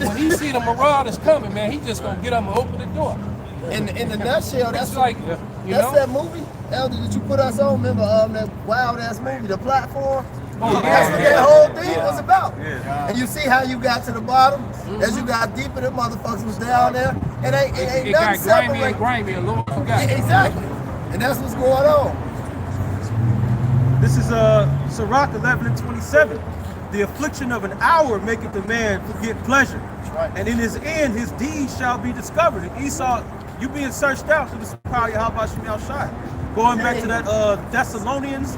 when he see the marauders coming, man, he just gonna get up and open the door. In the nutshell, that's like, that's that movie, Elder, that you put us on. Remember that wild ass movie, The Platform? That's what that whole thing was about. And you see how you got to the bottom, as you got deeper, the motherfuckers was down there. It ain't it nothing got grimy, and Lord forgot. Exactly. And that's what's going on. This is Sirach 11:27. The affliction of an hour maketh the man forget pleasure. And in his end, his deeds shall be discovered. And Esau, you being searched out through the power of Yahweh Shem El Shai. Going back to that Thessalonians.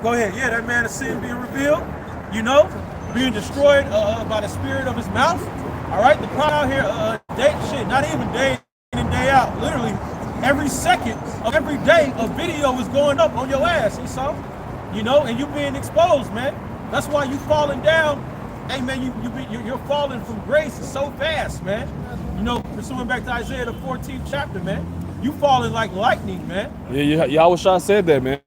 Go ahead. Yeah, that man of sin being revealed, being destroyed by the spirit of his mouth. All right, the crowd out here, not even day in and day out. Literally, every second of every day, a video is going up on your ass, Esau. And you being exposed, man. That's why you falling down. Hey, man, you're falling from grace so fast, man. Pursuing back to Isaiah the 14th chapter, man. You falling like lightning, man. Yeah, Yahweh Shah said that, man.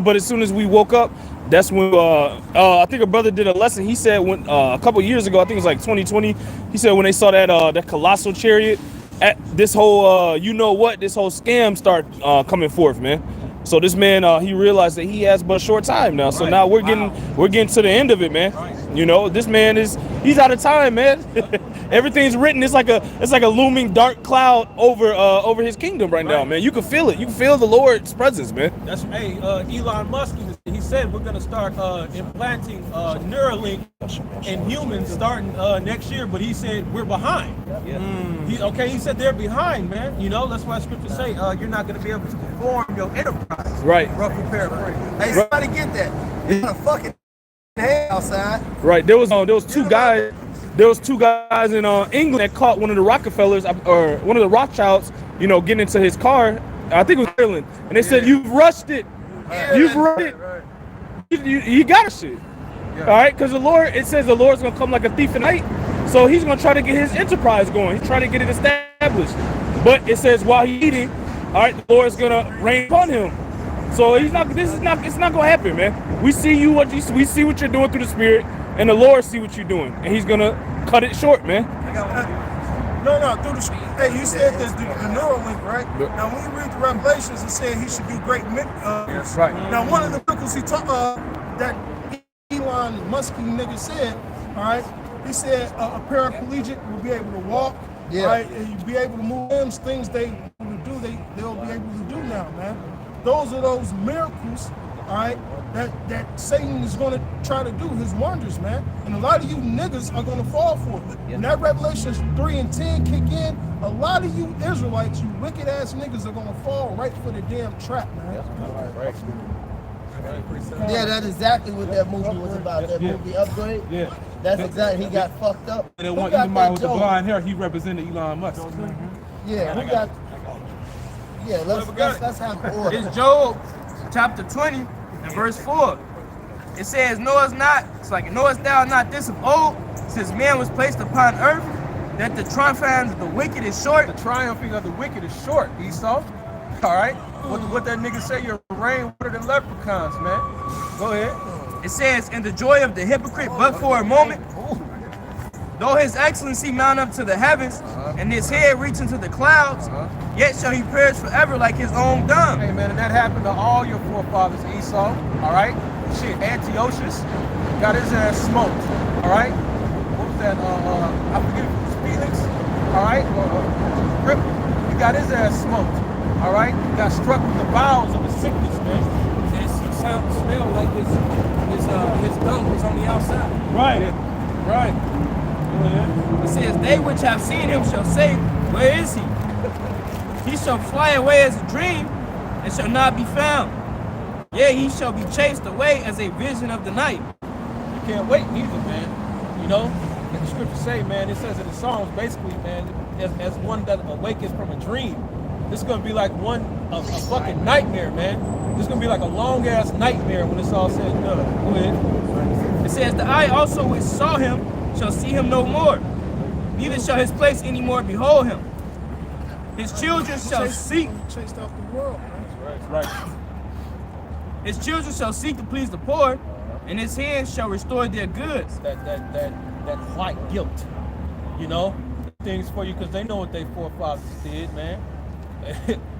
But as soon as we woke up, that's when I think a brother did a lesson. He said when a couple years ago, I think it was like 2020. He said when they saw that colossal chariot, at this whole this whole scam start coming forth, man. So this man he realized that he has but short time now. So now we're getting to the end of it, man. This man he's out of time, man. Everything's written. It's like a looming dark cloud over his kingdom right now, man. You can feel it. You can feel the Lord's presence, man. That's Elon Musk. He said we're gonna start implanting Neuralink in humans starting next year, but he said we're behind. He said they're behind, man. That's why scriptures say you're not gonna be able to perform your enterprise. Right. Roughly paraphrase. Hey, somebody get that. It's a fucking hell outside. Right. There was two guys. There was two guys in England that caught one of the Rockefellers or one of the Rothschilds, getting into his car. I think it was Ireland, and they said you've rushed it. You've rushed it. You got shit. All right, because it says the Lord's gonna come like a thief in the night. So he's gonna try to get his enterprise going. He's trying to get it established. But it says while he's eating, all right, the Lord's gonna rain upon him. So it's not gonna happen, man. We see we see what you're doing through the Spirit, and the Lord see what you're doing, and He's gonna cut it short, man. No, through the Spirit. Hey, you said there's the Neuralink, right? Now, when you read the Revelations, it said he should do great miracles. Right. Now, one of the miracles he talked that Elon Musk nigga said, all right, he said a paraplegic will be able to walk, right, and you'll be able to move limbs, things they'll be able to do now, man. Those are those miracles, all right, that Satan is going to try to do, his wonders, man. And a lot of you niggas are going to fall for it. When that Revelations 3 and 10 kick in, a lot of you Israelites, you wicked ass niggas are going to fall right for the damn trap, man. Yeah, that's exactly what that movie was about. That movie Upgrade. Yeah. That's exactly. He got fucked up. And then one man with the blonde hair, he represented Elon Musk. Yeah, who got? Yeah, let's have the order. It's Job chapter 20 and verse 4. It says, knowest thou not this of old, since man was placed upon earth, that the triumphing of the wicked is short? The triumphing of the wicked is short, Esau. All right? What that nigga say, you're rain water than leprechauns, man. Go ahead. It says, and the joy of the hypocrite but for a moment, though his excellency mount up to the heavens, and his head reach into the clouds, yet shall he perish forever like his own dung. Hey, man, and that happened to all your forefathers, Esau. All right? Shit, Antiochus got his ass smoked. All right? What was that? I forget if it was Felix. All right? He got his ass smoked. All right? He got struck with the bowels of the sickness, man. It smelled like his dung was on the outside. Right. It says, they which have seen him shall say, where is he? He shall fly away as a dream, and shall not be found. Yea, he shall be chased away as a vision of the night. You can't wait neither, man. And the scriptures say, man, it says in the Psalms, basically, man, as one that awakens from a dream. This is gonna be like a fucking nightmare, man. This is gonna be like a long ass nightmare when it's all said and done. Go ahead. It says, the eye also which saw him shall see him no more, neither shall his place any more behold him. His children shall seek. Chased out the world, man. Right. His children shall seek to please the poor, and his hands shall restore their goods. That white guilt, you know, things for you because they know what their forefathers did, man.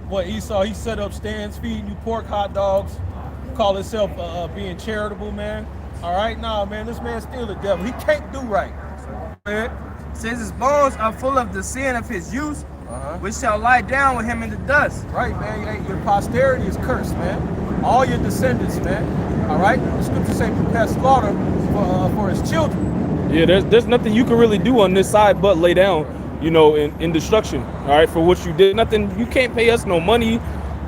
What Esau, he set up stands feeding you pork, hot dogs, call himself being charitable, man. All right, nah, man, this man's still the devil. He can't do right. Man. Says his bones are full of the sin of his youth, which shall lie down with him in the dust. Right, man. Hey, your posterity is cursed, man. All your descendants, man. All right. The scriptures say prepare slaughter for his children. Yeah, there's nothing you can really do on this side but lay down, you know, in destruction. All right, for what you did. Nothing. You can't pay us no money.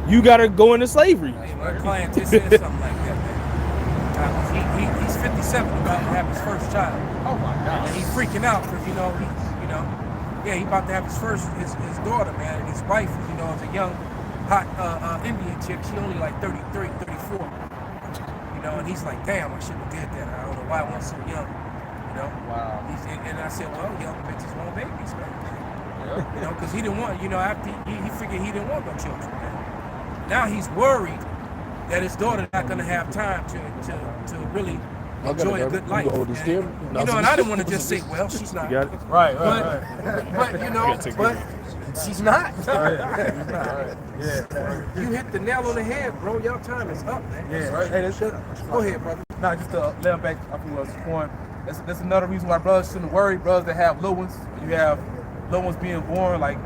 You gotta go into slavery. Hey, my client just said something like that, man. He's 57, about to have his first child. Oh my God. And he's freaking out because he about to have his daughter, man, and his wife, you know, is a young, hot Indian chick. She only like 33, 34. You know, and he's like, damn, I shouldn't have did that. I don't know why I was so young. You know. Wow. And I said, well, young bitches want babies, man. Yeah. You know, because he didn't want, you know, after he figured he didn't want no children, man. Now he's worried that his daughter's not going to have time to really enjoy a good life. And, you know, and I didn't want to just say, well, she's not. Right. But you know, but she's not. Yeah. You hit the nail on the head, bro. Your time is up, man. Yeah. Right. Hey, that's it. Go ahead, brother. Nah, just to let back up to this point. That's another reason why brothers shouldn't worry. Brothers that have little ones, you have little ones being born, like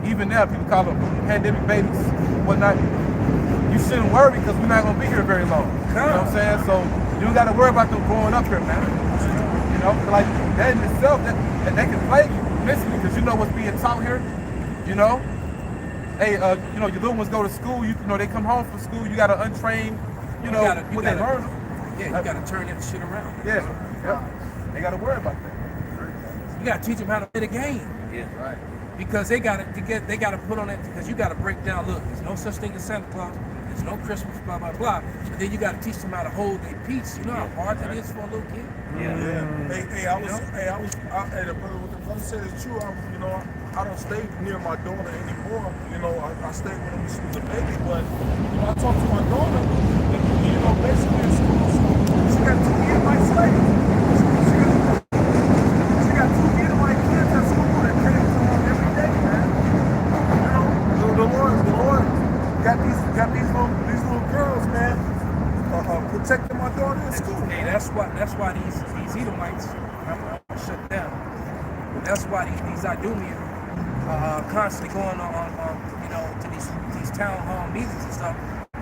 even now people call them pandemic babies, whatnot. You shouldn't worry because we're not gonna be here very long. You know what I'm saying? So you don't gotta worry about them growing up here, man. You know, like that in itself, that can plague you mentally because you know what's being taught here. You know, hey, you know, your little ones go to school. You know, they come home from school. You gotta untrain. You know what they learn. Yeah, you gotta turn that shit around. Yeah. They gotta worry about that. You gotta teach them how to play the game. Yeah, right. Because they gotta put on that, because you gotta break down, look, there's no such thing as Santa Claus, there's no Christmas, blah, blah, blah. But then you gotta teach them how to hold their peace. You know how hard that is for a little kid? Hey, the brother said it's true. I don't stay near my daughter anymore. You know, I stayed with her when she was a baby, but you know, I talked to my daughter, and you know, basically in school, she got 2 Edomite slaves. She got 2 Edomite kids at school that came to her every day, man. You know, the Lord got these little girls, man, protecting my daughter in school. Hey, that's why these Edomites shut down. That's why these Idumean constantly going on you know, to these town hall meetings and stuff,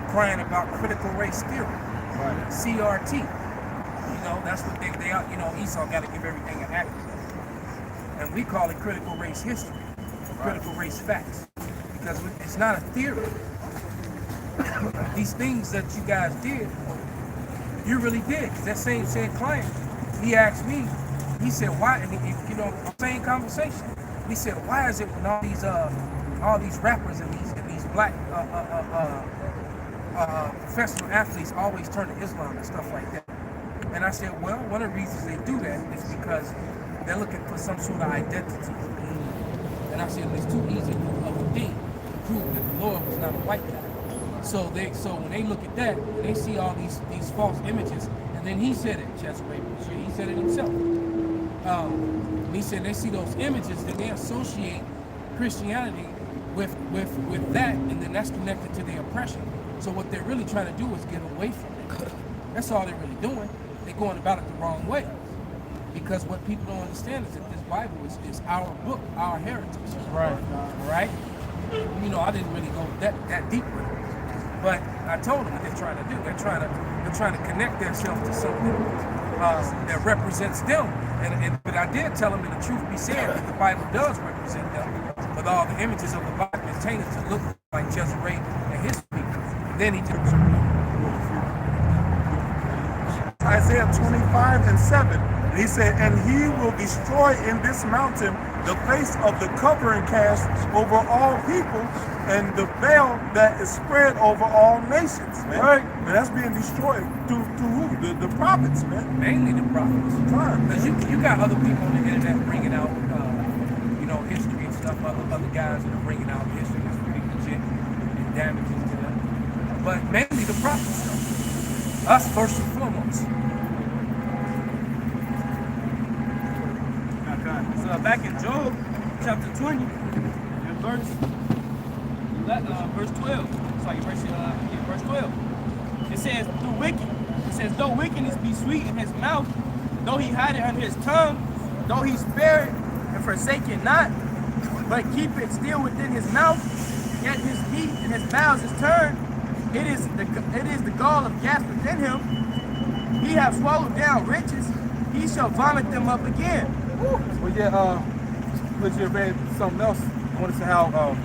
crying about critical race theory, CRT. You know, that's what they you know, Esau got to give everything an acronym, and we call it critical race history, critical race facts, because it's not a theory. These things that you guys did, you really did. Because that same client, he asked me, he said, why? And you know, same conversation. He said, why is it when all these rappers and these black professional athletes always turn to Islam and stuff like that? And I said, well, one of the reasons they do that is because they're looking for some sort of identity. And I said, it's too easy of a thing to prove that the Lord was not a white guy. So when they look at that, they see all these false images, and then he said it, Chesapeake, he said it himself. He said they see those images, then they associate Christianity with that, and then that's connected to their oppression. So what they're really trying to do is get away from it. That's all they're really doing. They're going about it the wrong way. Because what people don't understand is that this Bible is our book, our heritage. Right? You know, I didn't really go that deep with it. But I told them what they're trying to do. They're trying to connect themselves to something that represents them. But I did tell them, that the truth be said, that the Bible does represent them, with all the images of the Bible intended to look like Jezreel and his people. Then he took Isaiah 25:7. He said, and he will destroy in this mountain the face of the covering cast over all people, and the veil that is spread over all nations, man. Right. And that's being destroyed through who? The prophets, man. Mainly the prophets. Because you got other people on the internet bringing out, you know, history and stuff. Other guys that are bringing out history that's pretty legit and damaging to them. But mainly the prophets, us first and foremost. back in Job chapter 20, and verse 12. Sorry, verse 12. It says, though wickedness be sweet in his mouth, though he hide it under his tongue, though he spare it and forsake it not, but keep it still within his mouth, yet his meat and his bowels is turned. It is the gall of gas within him. He hath swallowed down riches, he shall vomit them up again. Well, yeah, but you read something else. I want to say how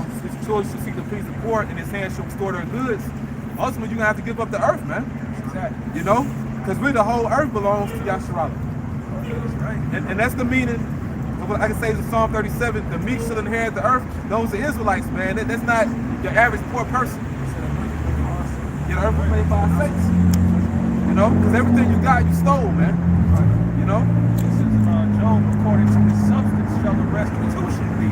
his choice to seek the peace of poor, and his hands shall restore their goods. Ultimately, you're gonna have to give up the earth, man. Exactly. You know, because really the whole earth belongs to Yasharala. Right. And that's the meaning of what I can say is in Psalm 37, the meek shall inherit the earth. Those are Israelites, man. That's not your average poor person. Your earth was made by our saints. You know, because everything you got, you stole, man. You know? This is Job, according to his substance, shall the restitution be.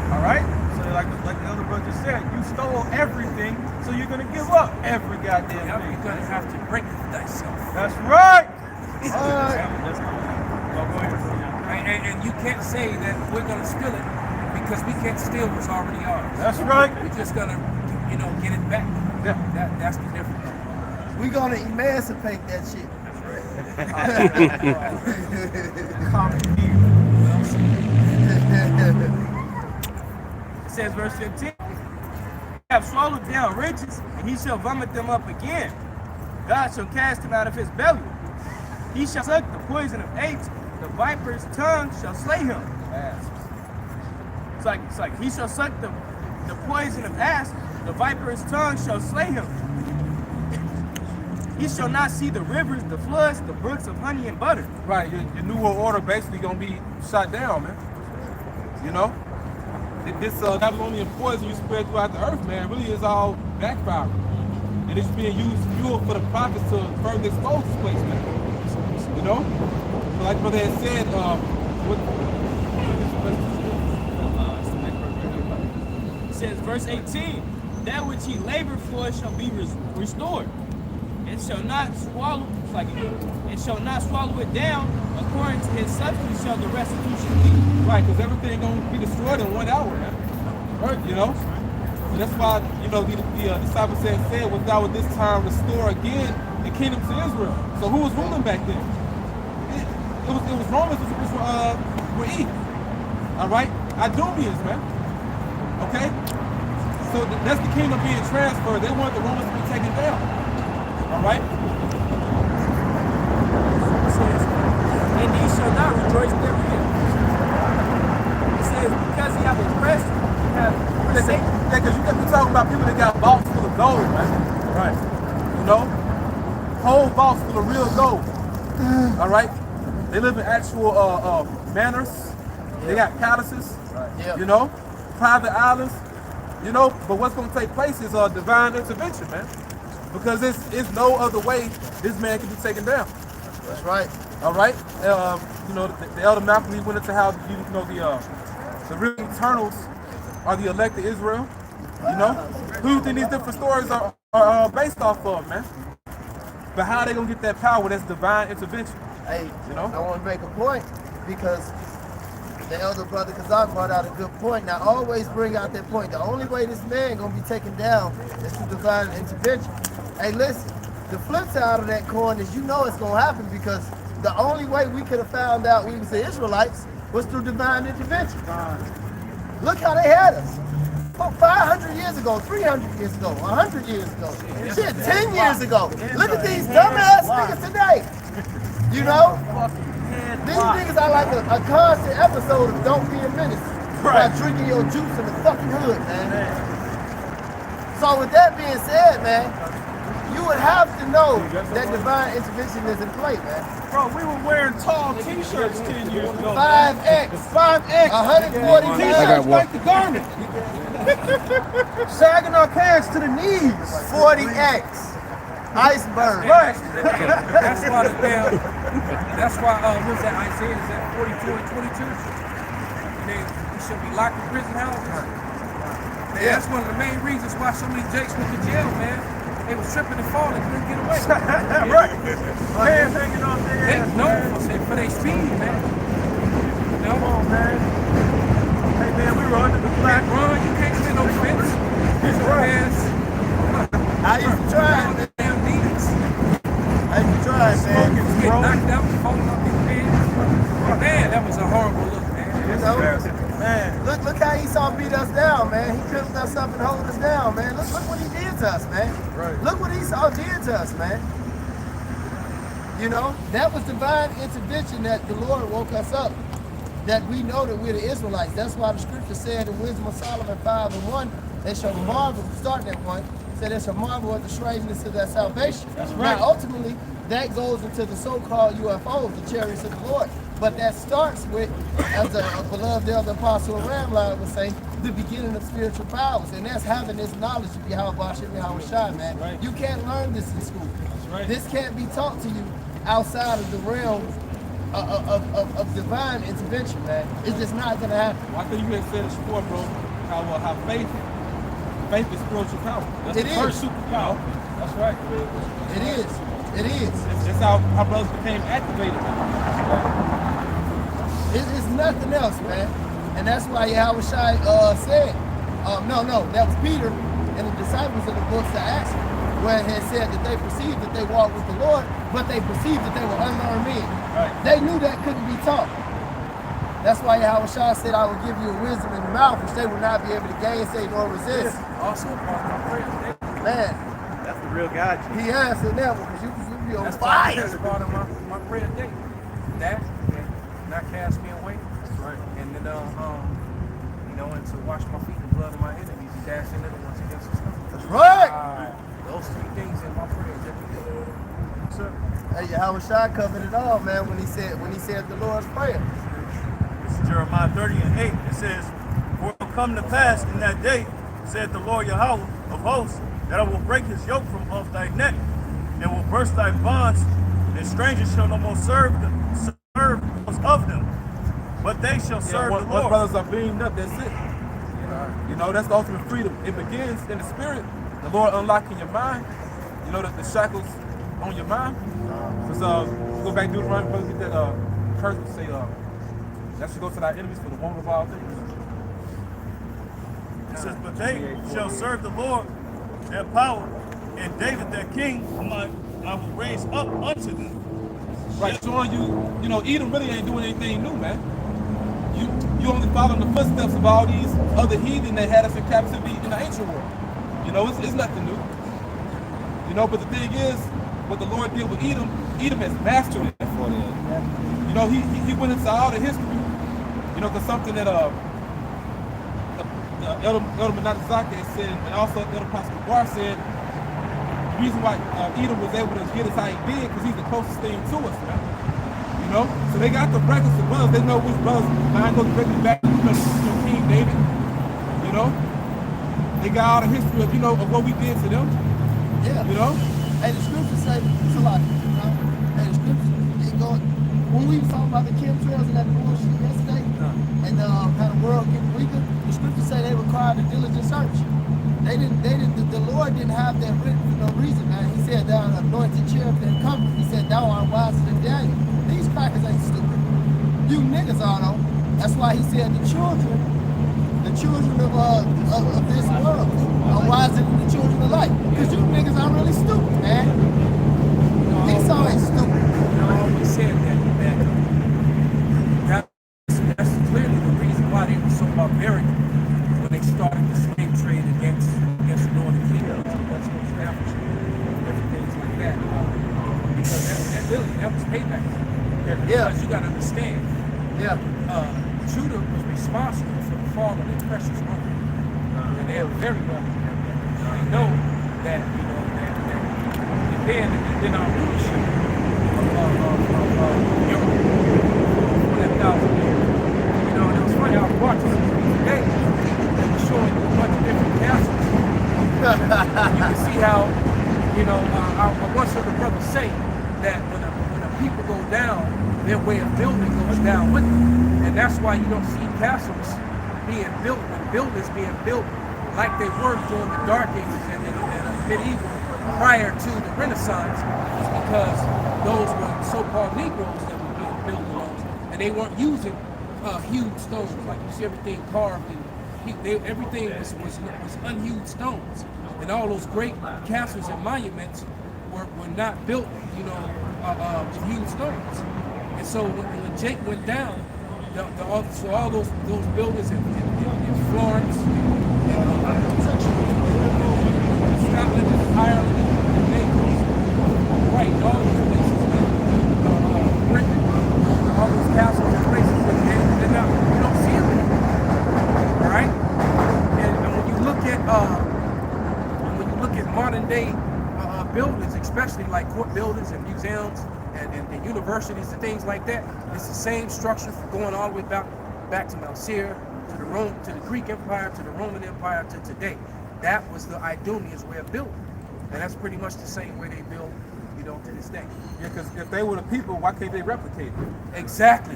All right? So like the elder brother just said, you stole everything, so you're going to give up every goddamn Now thing. you're gonna have to break it thyself. That's right. And you can't say that we're gonna steal it because we can't steal what's already ours. That's right. We're just gonna, get it back. Yeah. That's the difference. We gonna emancipate that shit. It says, verse 15, he hath swallowed down riches, and he shall vomit them up again. God shall cast him out of his belly. He shall suck the poison of apes, the viper's tongue shall slay him. It's like he shall suck the poison of ass, the viper's tongue shall slay him. He shall not see the rivers, the floods, the brooks of honey and butter. Right, your New World Order basically gonna be shot down, man. You know? This Babylonian poison you spread throughout the earth, man, really is all backfiring. And it's being used fuel for the prophets to further expose this place, man. You know? So like Brother had said, It says, verse 18, that which he labored for shall be restored. It shall not swallow it down. According to his substance shall the restitution be. right, because everything gonna be destroyed in 1 hour, man. Right, you know? And that's why, the disciples said, "Will thou at this time restore again the kingdom to Israel?" So who was ruling back then? It was Romans which were Eve. All right, Idumeans, man. Okay, so that's the kingdom being transferred. They want the Romans to be taken down. All right. It says, and he shall not rejoice therein. It says, because he hath oppressed, he hath forsaken. Yeah, because you be talking about people that got vaults full of gold, man. Right. You know, whole vaults full of real gold. All right. They live in actual manors. They got palaces. Yeah. You know, private islands. You know, but what's going to take place is divine intervention, man. Because it's no other way this man can be taken down. That's right. All right. The elder Malcolm, he went into how the real eternals are the elect of Israel. You know, who do you think these different stories are based off of, man? But how are they gonna get that power? That's divine intervention. Hey, I want to make a point because the elder brother Kazak brought out a good point. Now, always bring out that point. The only way this man gonna be taken down is through divine intervention. Hey, listen, the flip side of that coin is it's gonna happen because the only way we could have found out we was the Israelites was through divine intervention. Look how they had us. 500 years ago, 300 years ago, 100 years ago, 10 years ago. Look at these dumbass niggas today. These niggas are like a constant episode of Don't Be a Menace by drinking your juice in the fucking hood, man. So with that being said, man, you would have to know that divine intervention is in play, man. Bro, we were wearing tall t-shirts 10 years ago. 5X, 140 T-shirts like the garment. Sagging our pants to the knees. 40X. Iceberg. Right. That's why what's that Isaiah? Is that 42 and 22? They should be locked in prison houses. Man, that's one of the main reasons why so many Jakes went to jail, man. They was tripping and falling, couldn't get away. Right. Hands hanging off their ass. They known for their speed, man. I used to try it, man. Damn demons. I used to try it, man. Get knocked out, falling off his pants. Man, that was a horrible look, man. You know? Man, look how Esau beat us down, man. He tripped us up and hold us down, man. Look what he did to us, man. Right. Look what Esau did to us, man. You know, that was divine intervention that the Lord woke us up, that we know that we're the Israelites. That's why the scripture said in Wisdom of Solomon 5:1, they shall marvel, starting at 1, said they shall marvel at the strangeness of their salvation. That's right. Now, ultimately, that goes into the so-called UFOs, the chariots of the Lord. But that starts with, as a beloved elder apostle Ramline would say, the beginning of spiritual powers. And that's having this knowledge of Yahweh Shai, man. Right. You can't learn this in school. That's right. This can't be taught to you outside of the realm of divine intervention, man. It's just not going to happen. Well, I think you had said it before, bro, how faith is spiritual power. That's It the is. first superpower. That's right. It is. It is. That's how our brothers became activated. It's nothing else, man. And that's why Yahweh Shai said, no, that was Peter and the disciples of the books of Acts, where it had said that they perceived that they walked with the Lord, but they perceived that they were unlearned men. Right. They knew that couldn't be taught. That's why Yahweh Shai said, I will give you a wisdom in the mouth, which they will not be able to gainsay nor resist. Also, my prayer today. Man, That's the real God. he answered that one, because you be on That's fire. part of my prayer today. That and not cast me away. Right. And then and to wash my feet in the blood of my enemies and dash in little ones against the snow. That's right. Those 3 things in my prayer every day. Sir. Hey, Yahweh Shai covered it all, man, when he said the Lord's Prayer. This is Jeremiah 30:8. It says, "For it will come to pass in that day, said the Lord Yahweh of hosts, that I will break his yoke from off thy neck, and will burst thy bonds, and strangers shall no more serve of them, but they shall serve the Once Lord." brothers are beamed up, that's it. You know, that's the ultimate freedom. It begins in the spirit. The Lord unlocking your mind. You know that the shackles on your mind. Because go back to Deuteronomy, brother, get that curse and say, that should go to thy enemies for the woman of all things. It says, "But they shall serve the Lord their power, and David their king, whom I will raise up unto them." Right, showing you know, Edom really ain't doing anything new, man. You only following the footsteps of all these other heathen that had us in captivity in the ancient world. You know, it's nothing new. You know, but the thing is, what the Lord did with Edom has mastered it for them. You know, he went into all the history. You know, because something that Elder Menadezaki had said, and also Elder Pastor Bar said, the reason why Edom was able to get us how he did, because he's the closest thing to us, man. You know? So they got the records of brothers. They know which brothers line goes directly back to King David. You know? They got all the history of, of what we did to them. Yeah. You know? Hey, the scriptures say, it's a lot, you know? Hey, the scriptures, they go, when we was talking about the chemtrails and that bullshit yesterday, and how the world getting weaker, the scriptures say they required a diligent search. The Lord didn't have that written for no reason, man. He said, thou art anointed cherubim and comfort. He said, thou art wiser than Daniel. These crackers ain't stupid. You niggas are, though. That's why he said the children of this world are wiser than the children of light. Because you niggas are really stupid, man. Esau ain't stupid. I always said that's clearly the reason why they were so barbaric when they started the slave trade against the northern kingdom, different things like that. Because that was payback. Yeah. Because you got to understand, Yeah. Judah was responsible for the fall of their precious money, and they are very well. They know that then our rulership of Europe for that 1,000 years. And it was funny, I was watching something today that was showing you a bunch of different castles. You can see how, I once heard the brother say that when a people go down, their way of building goes down with them. And that's why you don't see castles being built, when buildings being built like they were during the Dark Ages and medieval prior to the Renaissance, is because those were so-called Negroes that were being built in those. And they weren't using huge stones, like you see everything carved everything was unhewed stones, and all those great castles and monuments were not built, with hewed stones. And so when Jake went down, so all those buildings in Florence, Scotland, and Ireland, and Naples, right, all those places, Britain, all those castles and places, they're not, you don't see them anymore. All right, and when you look at modern day buildings, especially like court buildings and museums and universities and things like that, it's the same structure going all the way back to Mount Seir, to the Greek Empire, to the Roman Empire, to today. That was the Idumeans' way of building, and that's pretty much the same way they build, to this day. Yeah, because if they were the people, why can't they replicate it? Exactly.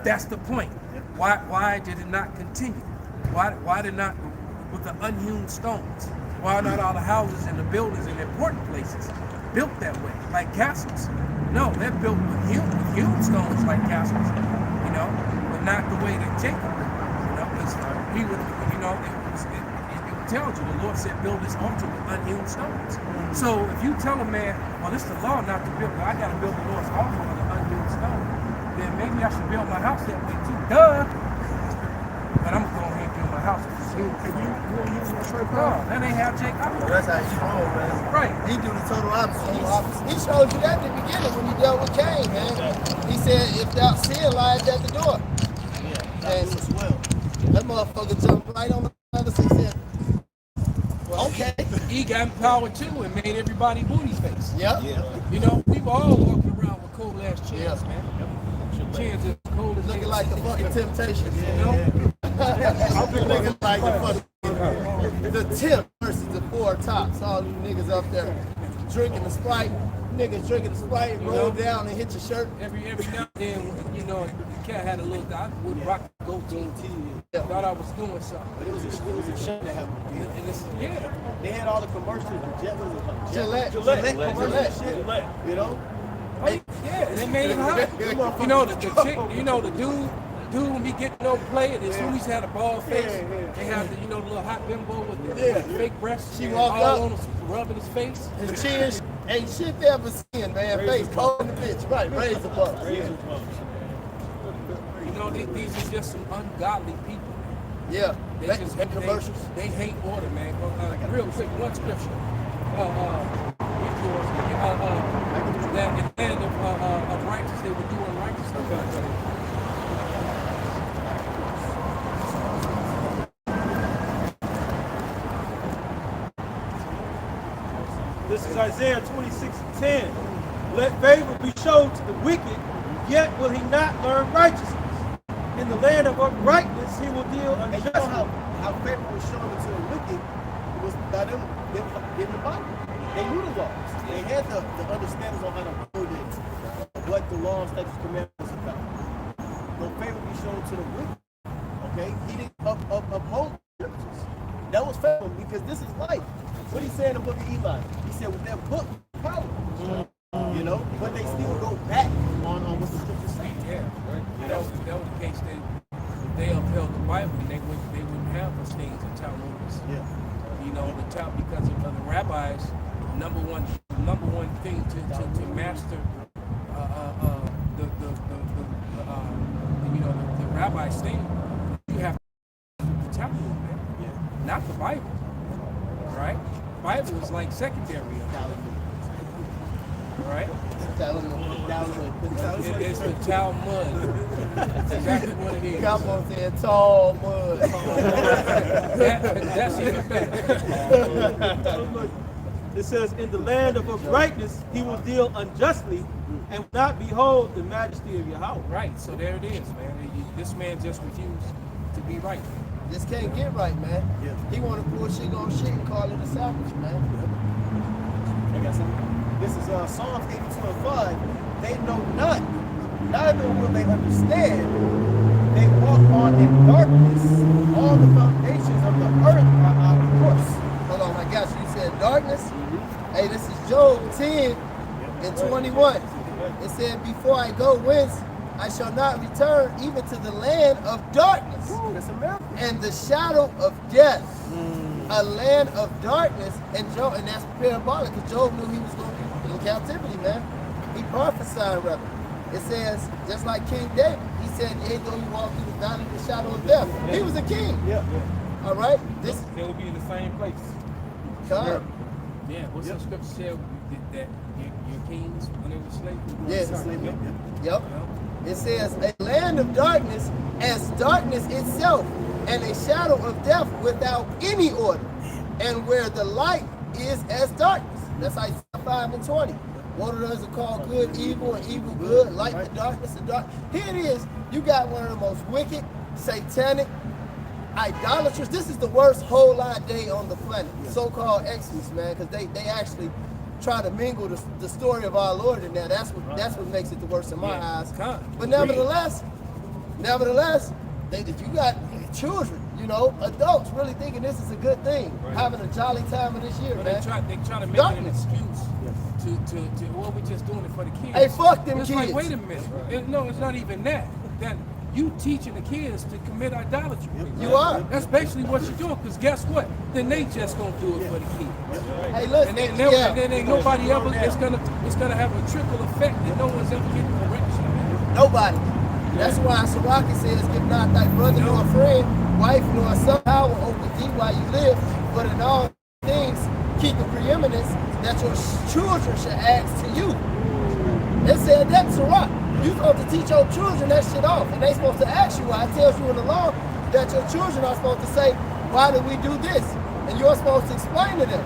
That's the point. Why did it not continue? Why did not, with the unhewn stones? Why not all the houses and the buildings in important places built that way, like castles? No, they're built with hewn stones like castles, but not the way that Jacob built. Because he would, it tells you, the Lord said, build this altar with unhewn stones. So if you tell a man, well, it's the law not to build, I got to build the Lord's altar with an unhewn stone, then maybe I should build my house that way too. Duh! But I'm going to go ahead and build my house. That ain't how Jake operates. That's how he roll, man. Right. He do the total opposite. He showed you that at the beginning when he dealt with Cain, man. He said, if thou sin lies at the door. Yeah, that was well. That motherfucker jumped right on the other side. He said, okay. He got empowered too and made everybody booty face. Yep. Yeah. People all walking around with cold ass chairs, man. Chairs as cold as Looking like the fucking Temptations. I'm looking like the Temp versus the Four Tops. All these niggas up there drinking the Sprite. Niggas drinking the Sprite, roll down and hit your shirt. Every now and then, the cat had a little, I would rock the goatee. Thought I was doing something. It was a shame to have. They had all the commercials. Gillette shit. They made him hot. The chick, the dude when he get no play, and as soon as he had a bald face, they had the little hot bimbo with the fake breasts. She walked all up, on rubbing his face. His chin ain't shit they ever seen, man. Face cold in the bitch, right? Razor bumps. These are just some ungodly people. Yeah, commercials. They hate order, man. Real quick, one scripture. That in the land of righteous, they would do unrighteousness. This is Isaiah 26:10. Let favor be shown to the wicked, yet will he not learn righteousness. In the land of uprightness, he will deal unjustly. And you know how favor was shown to the wicked was by them in the Bible. They knew the laws. They had the understandings on how to build it, what the laws, statutes, commandments was about. No favor be shown to the wicked. Okay? He didn't uphold the scriptures. That was favor because this is life. What he said in the book of Eli? He said with that book, power. But they still go back on what the scriptures say. Yeah, right. That was the case. If they upheld the Bible, they wouldn't have those things in Talmuds. Yeah. Because of the rabbis, number one thing to master the rabbi's thing, you have the Talmud, man. Yeah. Not the Bible. Right? The Bible is like secondary. Right? It's the Talmud. That's exactly what it is. Come on, saying tall mud. That's even better. It says, in the land of uprightness, he will deal unjustly and will not behold the majesty of Yahweh. Right, so there it is, man. This man just refused to be right. Just can't get right, man. Yeah. He want to pull shit on shit and call it a savage, man. I got something. This is Psalms 82:5. They know not, neither will they understand. They walk on in darkness. All the foundations of the earth are out of course. Hold on, I got you. You said darkness? Mm-hmm. Hey, this is Job 10 and 21. It said, before I go whence, I shall not return even to the land of darkness. Ooh, that's America. and the shadow of death, a land of darkness, and Job, and that's parabolic because Job knew he was going to be in captivity, man. He prophesied, rather. It says, just like King David, he said, yea, though you walk through the valley of the shadow of death. He was a king. All right? This They'll be in the same place. God. Yeah, what's the scripture said that your kings when they were slaves? Yes. Yep. It says, a land of darkness as darkness itself, and a shadow of death without any order, and where the light is as darkness. That's Isaiah 5 and 20. What of those are called good, evil, and evil, good, light and darkness and dark. Here it is. You got one of the most wicked, satanic, idolatrous. This is the worst whole lot day on the planet. So-called Exodus, man, because they actually try to mingle the story of our Lord in there. That's what makes it the worst in my eyes. But nevertheless, you got children, you know, adults really thinking this is a good thing, having a jolly time of this year, But man. they try to make it an excuse to well, we're just doing it for the kids. Hey, fuck them it's kids. Like, wait a minute. No, it's not even that. That you teaching the kids to commit idolatry. You are. That's basically what you're doing. Because guess what? Then they just gonna do it for the kids. Hey, listen. And then ain't nobody ever. It's gonna have a trickle effect that no one's ever getting correction. Nobody. That's why Siraki says, give not thy brother nor a friend, wife nor son, power over thee while you live, but in all things keep the preeminence that your children should ask to you. They said that Sirach. You're supposed to teach your children that shit off, and they supposed to ask you why. It tells you in the law that your children are supposed to say, why do we do this? And you're supposed to explain to them.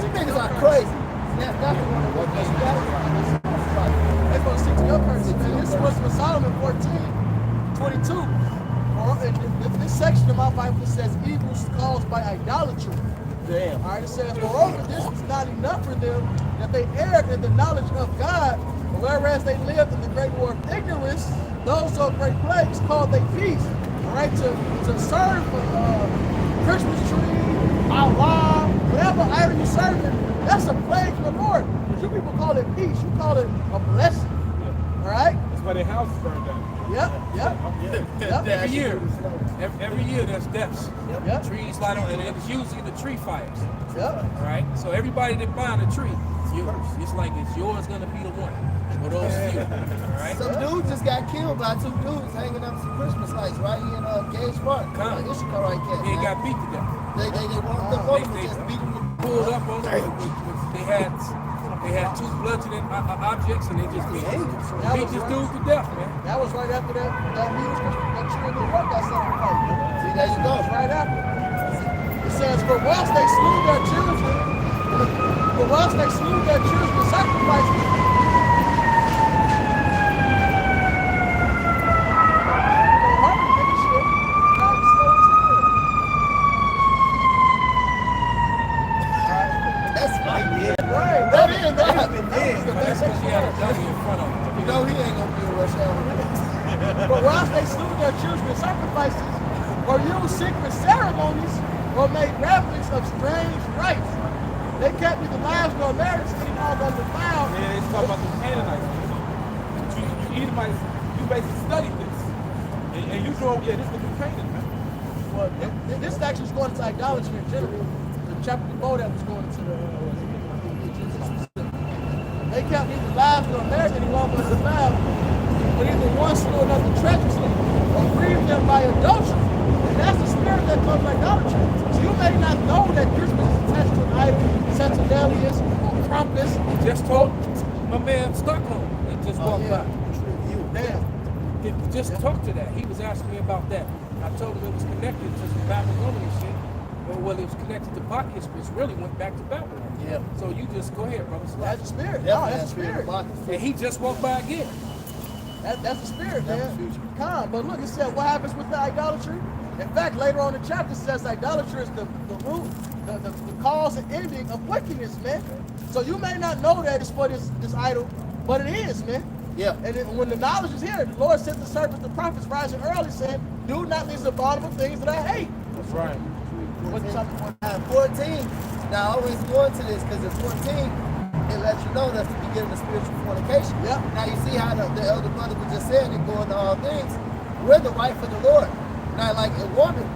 You niggas are crazy. That's not the one that works. They're supposed to stick to your curses, man. This was with Solomon 14:22. In this section of my Bible, it says evils caused by idolatry. Damn. All right, it says, moreover, this was not enough for them that they erred in the knowledge of God, whereas they lived in the great war of ignorance, those of great plagues called they feast. All right, to serve Christmas tree, Allah, whatever idol you serving, that's a plague from the Lord. You people call it peace, you call it a blessing. All right? That's why their house is burned down. Yep. Every year there's deaths. Yep. Trees light on, and it's usually the tree fires. Yep. All right. So everybody that buying a tree, it's like it's yours gonna be the one for those few. All right. Some dude just got killed by two dudes hanging up some Christmas lights right here in Gage Park. This shit right cat. They got beat to death. They walked up on him and just beat him. Pulled up on them. They had two bludgeoning objects, and they just beat this dude to death, man. That was right after that music, that tree in New York got set on fire. See, there you go. Right after. It says, for whilst they slew their children, and sacrificed them. That's right, yeah. Right. That is that. That's because he had a dummy in front of him. You know he ain't gonna be a rush hour. But whilst they slew their children in sacrifices, or used secret ceremonies, or made revelings of strange rites, they kept neither lives nor marriage any longer undefiled. Yeah, it's talking about the Canaanites. You Edomites, you basically studied this. And you know, this is the Canaan, man. Well, this actually is going into idolatry in general. The chapter before that was going into the they kept neither lives nor marriage any longer undefiled, but either one slew another treacherously, or grieved them by adultery. And that's the spirit that comes from idolatry. So you may not know that Christmas is attached to an idol, Saturnalia, or Krampus. He just told my man Stockholm that just walked by. Damn. Just talk to that. He was asking me about that. I told him it was connected to some Babylonian shit. Well, it was connected to Bacchus, which really went back to Babylon. Yeah. So you just go ahead, brother. That's the spirit. Yeah, No, that's the spirit. And he just walked by again. That's the spirit, man. Calm. But look, it said what happens with the idolatry. In fact, later on in the chapter, it says idolatry is the root, the cause and ending of wickedness, man. So you may not know that it's for this idol, but it is, man. Yeah. And when the knowledge is here, the Lord sent the servants, the prophets, rising early, saying, do not these abominable things that I hate. That's right. What's chapter 14. Now, I always go into this because at 14, it lets you know that's the beginning of spiritual fornication. Yep. Now, you see how the elder brother was just saying, it going to all things. We're the wife of the Lord. Now, like a woman,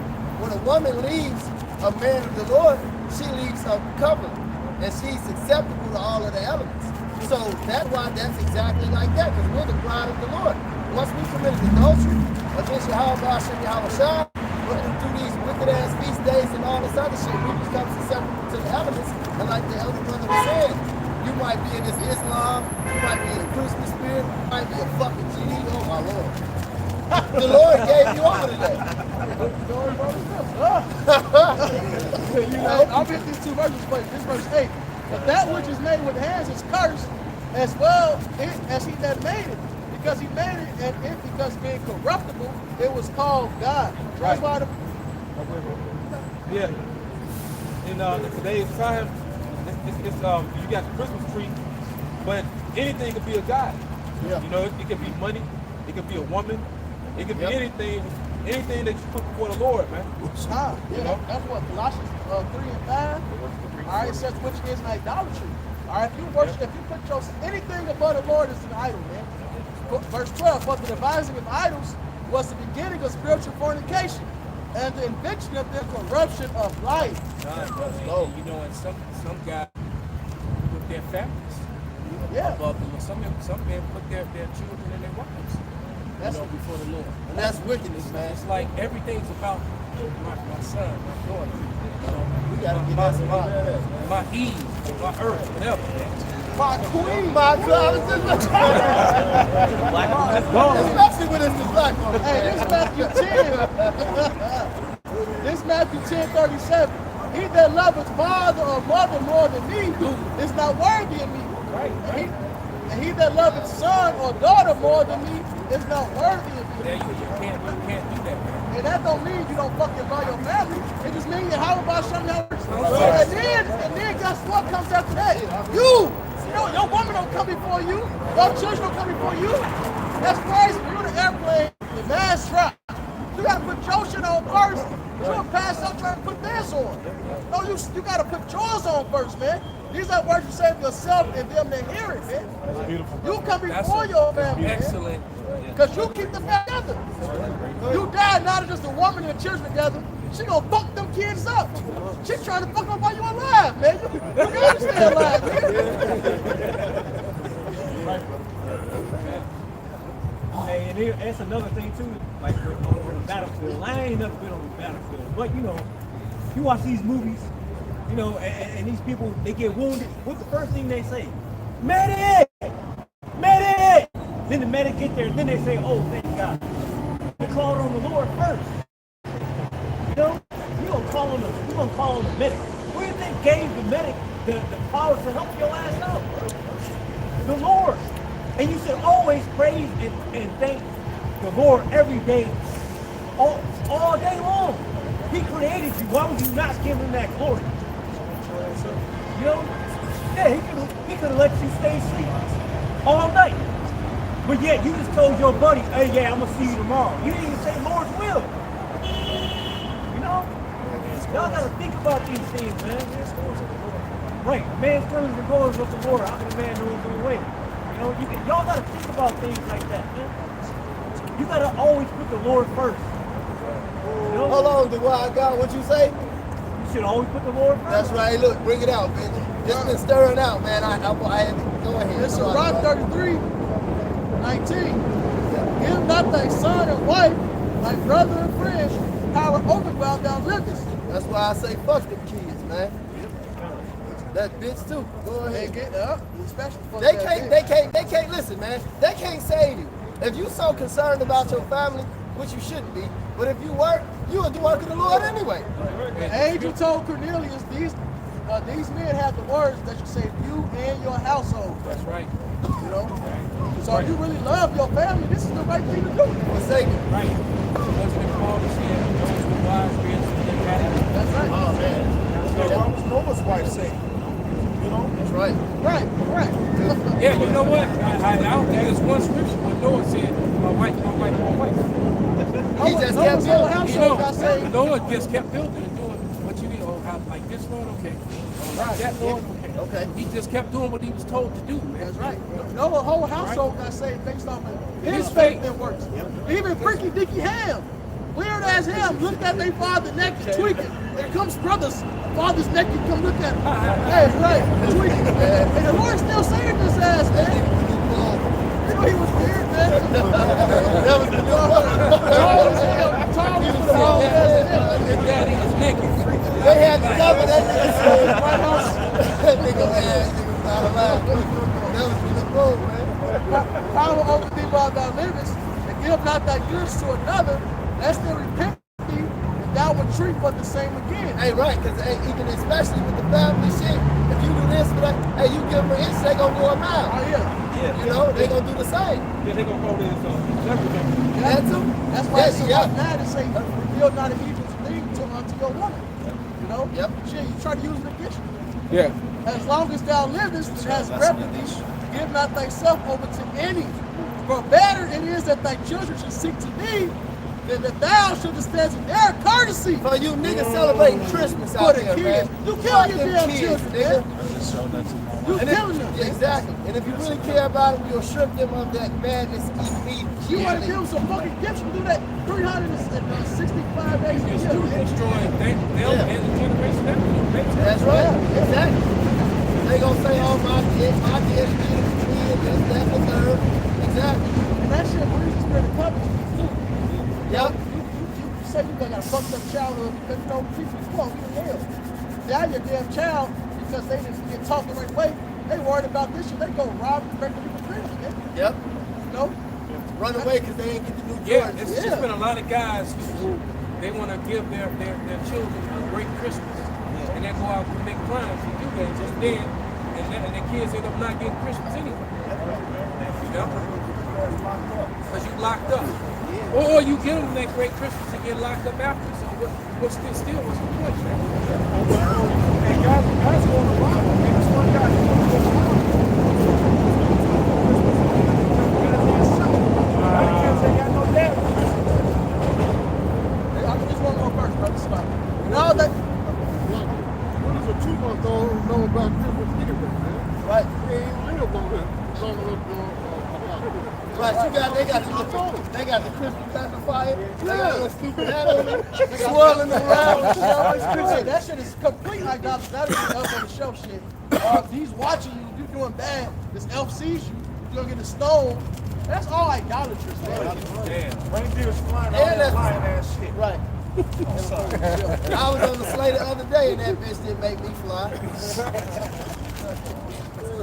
when a woman leaves a man of the Lord, she leaves her covenant, and she's acceptable to all of the elements. So that's why that's exactly like that, because we're the bride of the Lord. Once we committed adultery against Yahweh Shah, through these wicked ass feast days and all this other shit, we become susceptible to the elements. And like the elder brother was saying, you might be in this Islam, you might be in the Christmas spirit, you might be a fucking GD. Oh my Lord. The Lord gave you all of that. You know, I'll hit these two verses, but this verse 8. But that which is made with hands is cursed, as well as he that made it. Because he made it, and it, because being corruptible, it was called God. That's why the... Yeah. In today's time, it's you got the Christmas tree, but anything could be a god. Yeah. You know, it could be money, it could be a woman, it could be anything that you put before the Lord, man. You know? That's what Colossians 3 and 5. All right, it says which is an idolatry. All right, if you worship, if you put anything above the Lord is an idol, man. Verse 12, but the devising of idols was the beginning of spiritual fornication and the invention of the corruption of life. You know, and some guys put their families above the Lord. Some men put their children and their wives before the Lord. And that's wickedness, man. It's like everything's about my son, my daughter. We gotta get that spot. My Eve, my earth, whatever, man. My queen, my God. Especially when it's the black one. Hey, this Matthew 10:37. He that loveth father or mother more than me is not worthy of me. Right. And he that loveth son or daughter more than me is not worthy of me. Yeah, you can't do that, man. And that don't mean you don't fucking love your family. It just means you how about something else. And then guess what comes after that? Your woman don't come before you. Your children don't come before you. That's crazy. You're in an airplane, the mask drop. You gotta put your shit on first. You don't pass up trying to put theirs on. No, you gotta put yours on first, man. These are words you say for yourself and them that hear it, man. That's beautiful. You come before your family, excellent. Because you keep them together. You die, not just a woman and the children together. She gonna fuck them kids up. She's trying to fuck up while you alive, man. You gotta stay alive, man. Hey, and that's another thing too, like on the battlefield. I ain't never been on the battlefield, but you know, you watch these movies, you know, and these people, they get wounded. What's the first thing they say? Medic! Medic! Then the medic get there, and then they say, oh, thank God. They called on the Lord first. You know, you gonna call on the medic. What do you think gave the medic the power to help your ass out? The Lord. And you should always praise and thank the Lord every day, all day long. He created you. Why would you not give him that glory? You know? Yeah, he could have let you stay asleep all night. But yet you just told your buddy, hey, yeah, I'm going to see you tomorrow. You didn't even say Lord's will. You know? Y'all got to think about these things, man. Right. Man's feelings are going with the Lord. How can a man know his own way? You know, y'all got to think about things like that, man. You got to always put the Lord first. You know? Hold on, the wild guy, what you say? You should always put the Lord first. That's right. Look, bring it out, bitch. This been stirring out, man. I had to go ahead. It's Rock 33:19. Give not thy son and wife, thy brother and friends, power over while thou livest. That's why I say fuck them kids, man. That bitch too. Go ahead. Get up. Especially for they can't listen, man. They can't save you. If you so concerned about your family, which you shouldn't be, but if you work, you will do work of the Lord anyway. The angel told Cornelius, these men have the words that you say you and your household. That's right. You know? So if you really love your family, this is the right thing to do. Forsake it. Right. Wasn't it Paul that said, those who wise men their family? That's right. Oh, man. What was Noah's wife saying? You know? That's right. Right. Yeah, you know what? I don't think there's one scripture where Noah said, my wife. He just kept building. Noah just kept building and doing what you need. Oh, like this, Lord, okay. Like that, Lord, okay. He just kept doing what he was told to do, man. That's right. Noah's whole household got saved based off of his faith and works. Even Freaky Dicky Ham weird as hell looked at their father naked, tweaking. Here comes brothers, father's naked, come look at him. Hey, right, tweaking. And the Lord still saving this ass, man. You know he was weird, man. That was the tall as hell. Tall as hell. His daddy was naked. They had to cover that nigga said, that nigga ass, nigga was out of line. That was the bull, man. Power over thee while thou livest, and give not thy goods to another, lest they repent thee, and thou would treat for the same again. Hey, right, because even especially with the family shit, if you do this for that, hey, you give them an inch, they gonna go a mile. Oh, yeah. You know, they gonna do the same. Yeah, they gonna call this leverage. That too. That's why it's so mad to say, reveal not an evil thing unto your woman. You know? Yep. Shit, you try to use it against you. Yeah. As long as thou livest, it has breath in thee, give not thyself over to any. For better it is that thy children should seek to thee, than that thou should dispense in their courtesy. For you niggas celebrating Christmas For out the there, kids. man. You killing your damn kids, children, nigga. man. You And killing them. yeah, exactly. And if you really care about them, you'll strip them of that madness immediately. You want to give them some fucking gifts, you do that 365 days a It's year. to destroy them and the generation after. That's right. Exactly. They gonna say, oh, my kid, this, that, the third. Exactly. And that shit brings the spirit of covenant. Yep. You say you got a fucked up childhood because you know people fuck you in hell. Now your damn child, because they didn't get taught the right way, they worried about this shit. They go rob and break the people's cribs, man. Yep. You know? Run away because they ain't get the new Yeah, Jordans. it's just been a lot of guys who they want to give their children a great Christmas, and they go out and commit crimes and do that just then, and the kids end up not getting Christmas anyway. You know, because you locked up, or you give them that great Christmas and get locked up after. So what's the point, man? And guys going to rob them. And this one guy, he wants to go rob them. Kids ain't got no dad. I just want to go first, brother. Stop. And all that. What is a 2-month-old who know about Christmas anyway, man? Right. He ain't live on it long enough Right, they got the Christmas pacifier. They got a stupid hat on it, swirling around. Hey, that shit is complete idolatry. That is elf on the shelf shit. If he's watching you, you're doing bad. This elf sees you, you're gonna get a stone. That's all idolatry, man. Damn. Reindeers flying all And that that's lion ass shit. right. I was on the sleigh the other day and that bitch didn't make me fly.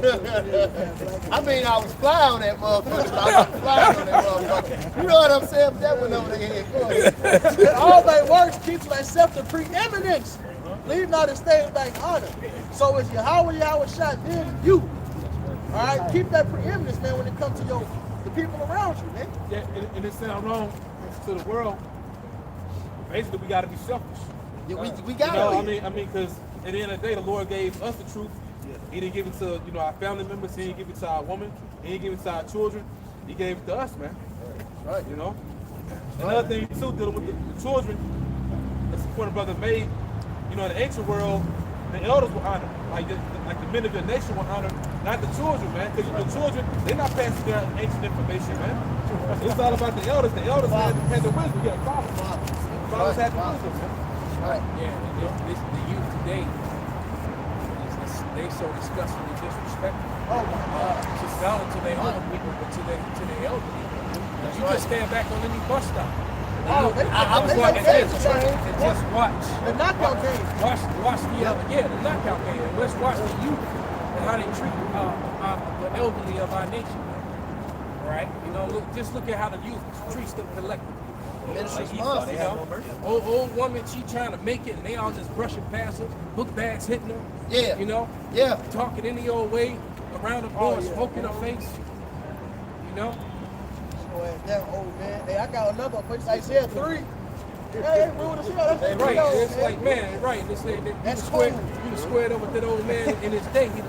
I mean, I was flying on that motherfucker, but I wasn't flying on that motherfucker. You know what I'm saying? But that went over their head. And all thy works keep thyself the preeminence. Leave not a state of thy honor. So it's Yahweh shot then you. All right, keep that preeminence, man, when it comes to the people around you, man. Yeah, and it sounds wrong to the world. Basically, we got to be selfish. Yeah, we You got know, it. I mean, because at the end of the day, the Lord gave us the truth. He didn't give it to our family members. He didn't give it to our woman. He didn't give it to our children. He gave it to us, man. Right. You know. Another thing too, dealing with the children. That's the point brother made. You know, in the ancient world, the elders were honored. Like the men of your nation were honored, not the children, man. Because the children, they're not passing their ancient information, man. It's all about the elders. The elders had the wisdom. Yeah, fathers had the wisdom, man. Right. Yeah, the youth today, they so disgustingly disrespectful. Oh my God. Just not to their own people, but to their elderly. You can stand back on any bus stop. Oh, I was they watching like and games, just watch. The knockout game. Watch the knockout game. And let's watch the youth and how they treat the elderly of our nation. Right? You know, look at how the youth treats them collectively. Ministers You must. know, old woman, she trying to make it, and they all just brushing past her, book bags hitting her. Yeah. You know, Yeah. talking any old way around the door, smoking her face. You know, Boy, that old man. Hey, I got another one. Isaiah 3. Hey, rude as hell. That's right? 3 old, It's man. like, man, right? It's like, That's you cool. squared up with that old man in his day. He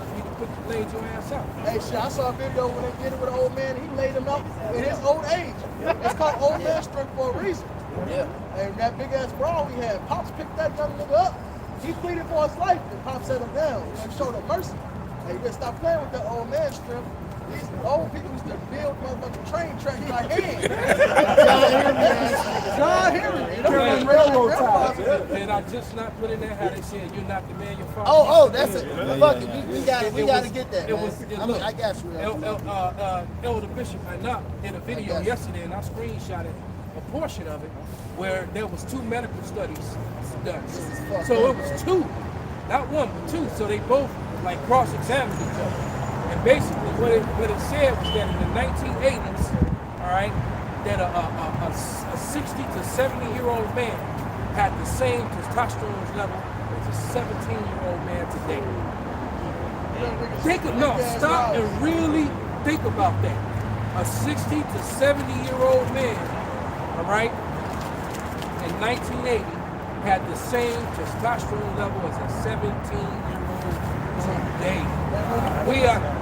laid your ass out. Hey, shit, I saw a video when they did it with an old man. He laid him out in his old age. It's called old man strength for a reason. Yeah. And that big ass brawl we had, Pops picked that young nigga up. He pleaded for his life, and Pops set him down and showed him mercy. Hey, you better stop playing with that old man strength. These old people used to build motherfucking train tracks by hand. John Henry, you railroad ties. Did I just not put in there how they said you're not the man your father? Oh, that's it. Fuck it. We gotta get that. It Man. was. I got you. Elder Bishop Anak did a video yesterday, and I screenshotted a portion of it where there was 2 medical studies done. So it was 2, not 1, but 2. So they both like cross-examined each other. And basically, what it said was that in the 1980s, all right, that a 60 to 70-year-old man had the same testosterone level as a 17-year-old man today. Stop and really think about that. A 60 to 70-year-old man, all right, in 1980 had the same testosterone level as a 17-year-old today.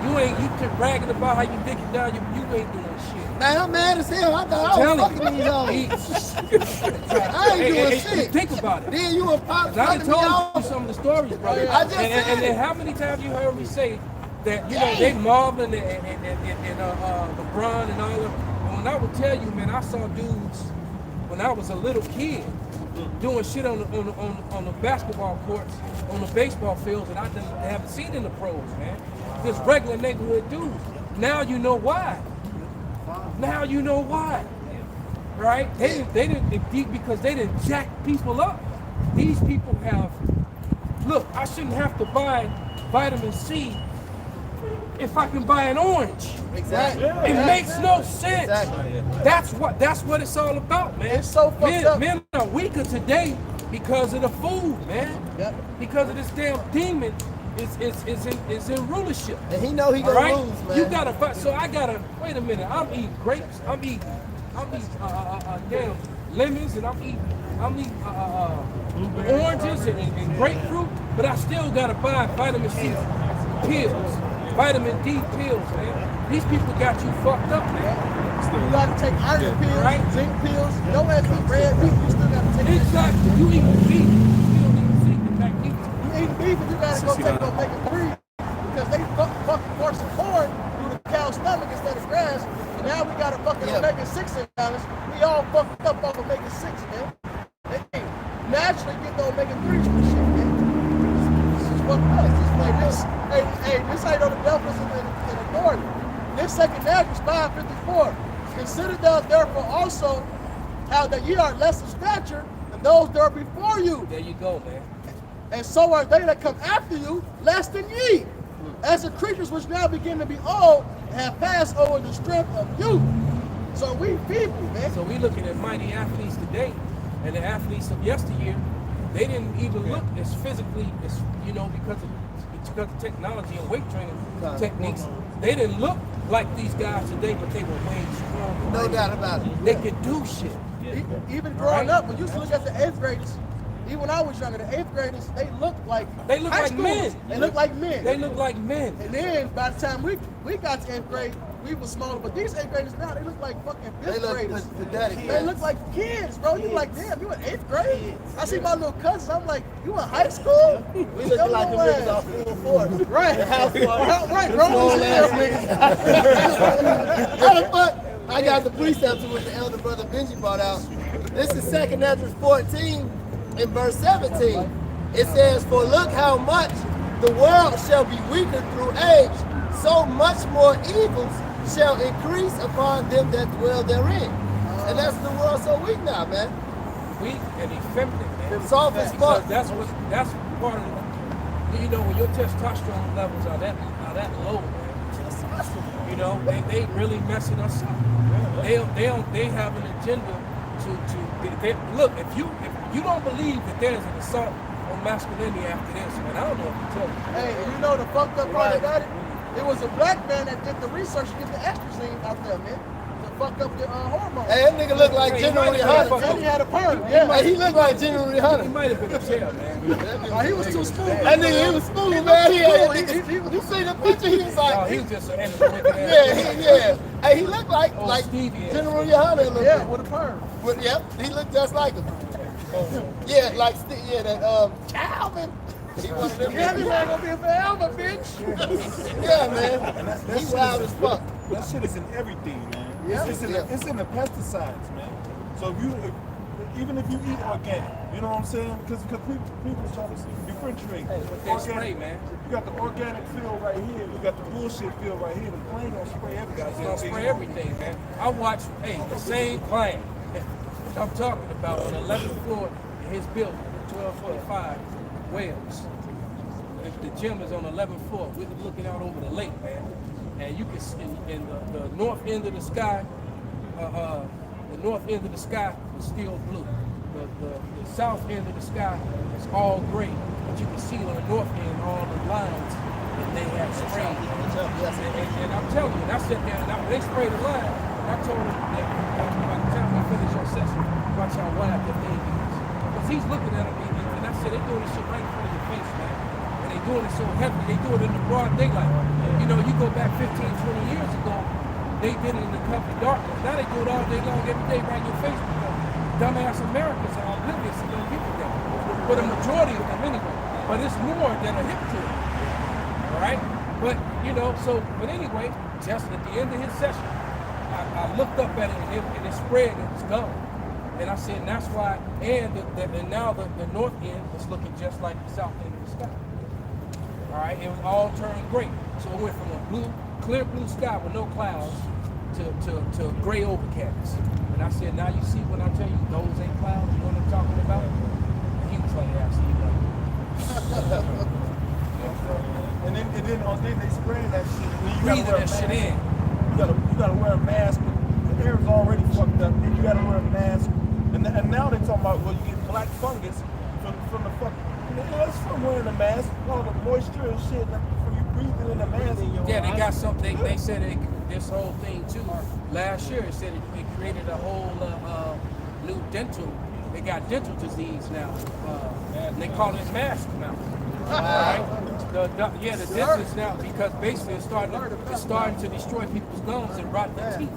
You keep bragging about how you dick it down, you ain't doing shit. Man, I'm mad as hell. I thought I was fucking these hoes. I ain't doing shit. Think about it. Then you a pop. I done told you some of the stories, brother. I just said and then how many times you heard me say that, you know, they Marvin and LeBron and all of them. And when I would tell you, man, I saw dudes when I was a little kid doing shit on the basketball courts, on the baseball fields that I haven't seen in the pros, man. Just regular neighborhood dudes. Now you know why. Now you know why. Right? They didn't because they didn't jack people up. These people have. Look, I shouldn't have to buy vitamin C if I can buy an orange. Exactly. It makes no sense. Exactly. That's what it's all about, man. It's so fucked up. Men are weaker today because of the food, man. Yep. Because of this damn demon is in rulership. And he know he gonna lose, man. You gotta fight. So I gotta wait a minute. I'm eating grapes. I'm eating damn lemons, and I'm eating oranges and grapefruit. But I still gotta buy vitamin C pills, vitamin D pills, man. These people got you fucked up, man. You gotta take iron pills, right? zinc pills. You don't have to eat red meat. You still gotta take exactly. You eat beef. You don't even see the back meat. You eat beef, and you gotta go take omega-3 because they fucking forcing corn through the cow's stomach instead of grass. And now we got a fucking omega-6 in balance. We all fucked up off omega-6, man. They naturally get the omega-3s from the shit, man. This is fucked up. This is like this. Hey, this ain't no developments in authority. This second act is 554. Consider that therefore also how that ye are less in stature than those that are before you. There you go, man. And so are they that come after you less than ye. As the creatures which now begin to be old and have passed over the strength of youth. So we people, man. So we looking at mighty athletes today, and the athletes of yesteryear, they didn't even look as physically as, you know, because of technology and weight training techniques. They didn't look like these guys today, but they were way stronger. No doubt about it. They could do shit. Even growing up, when you used to look at the 8th graders, even when I was younger, the 8th graders, they looked like men. They looked like men. They look like men. And then by the time we got to 8th grade, we were smaller. But these 8th graders now, they look like fucking 5th graders. They look like kids, bro. You like, damn, you in 8th grade? I see my little cousins. I'm like, you in high school? We look like the niggas off full force. Right. Right, bro. How the fuck? I got the precepts with the elder brother Benji brought out. This is 2 Ezra 14 in verse 17. It says, for look how much the world shall be weaker through age, so much more evils shall increase upon them that dwell therein. And that's the world so weak now, man. Weak and effeminate, man. Soft as fuck. That's part of it. You know, when your testosterone levels are that low, man. You know, they really messing us up. They have an agenda to look. If you don't believe that there's an assault on masculinity after this, man, I don't know what to tell you. Hey, you know the fucked up part about it? It was a black man that did the research to get the estrogen out there, man. To fuck up your hormones. Hey, that nigga look like General Rihanna. And he had a perm. Hey, he looked like General Rihanna. He might have been a jail, man. He was too smooth. That nigga, he was smooth, man. You see the picture? He was like, he was just an yeah. Hey, he looked like General Rihanna a little bit. With a perm. Yep, he looked just like him. Yeah, like that Calvin. He was Calvin ain't gonna be forever, bitch. Yeah, man. He wild as fuck. That shit is in everything, man. Yeah. It's in the pesticides, man. So if even if you eat organic, you know what I'm saying? Because people try to differentiate. They spray, man. You got the organic field right here. You got the bullshit field right here. The plane gonna spray everything. It's gonna spray everything, man. I watched, the same plane I'm talking about on the 11th floor in his building, 1245 Wales. The gym is on the 11th floor. We're looking out over the lake, man. And you can see in the north end of the sky, the north end of the sky is still blue. The south end of the sky is all gray. But you can see on the north end all the lines that they have sprayed. And I'm telling you, I sat there and they sprayed the line. I told him that by the time we finish our session, watch how wide that thing is. Because he's looking at me, and I said, they're doing this shit right in front of your face, man. And they're doing it so heavy, they do it in the broad daylight. You know, you go back 15, 20 years ago, they did it in the cover darkness. Now they do it all day long, every day, right in your face, because dumbass Americans are oblivious to them people there. But a majority of them anyway. But it's more that are hip to it. All right? But, you know, but anyway, just at the end of his session, I looked up at it and it spread and it was gone. And I said, and that's why, and now the north end is looking just like the south end of the sky. All right, it was all turned gray. So it went from a clear blue sky with no clouds to gray overcast. And I said, now you see when I tell you those ain't clouds, you know what I'm talking about? And he was like, yeah, I see you know. And then they spray that shit. And you breathing that shit in. You gotta wear a mask. The air is already fucked up. Then you gotta wear a mask. And now they're talking about, well, you get black fungus from the fuck. That's from wearing a mask. All the moisture and shit from you breathing in the mask. Yeah, they got something. They said this whole thing too. Last year, it said it created a whole new dental. They got dental disease now. They call it mask now. Right? The dentist now, because basically it's starting to destroy people's gums and rot their teeth.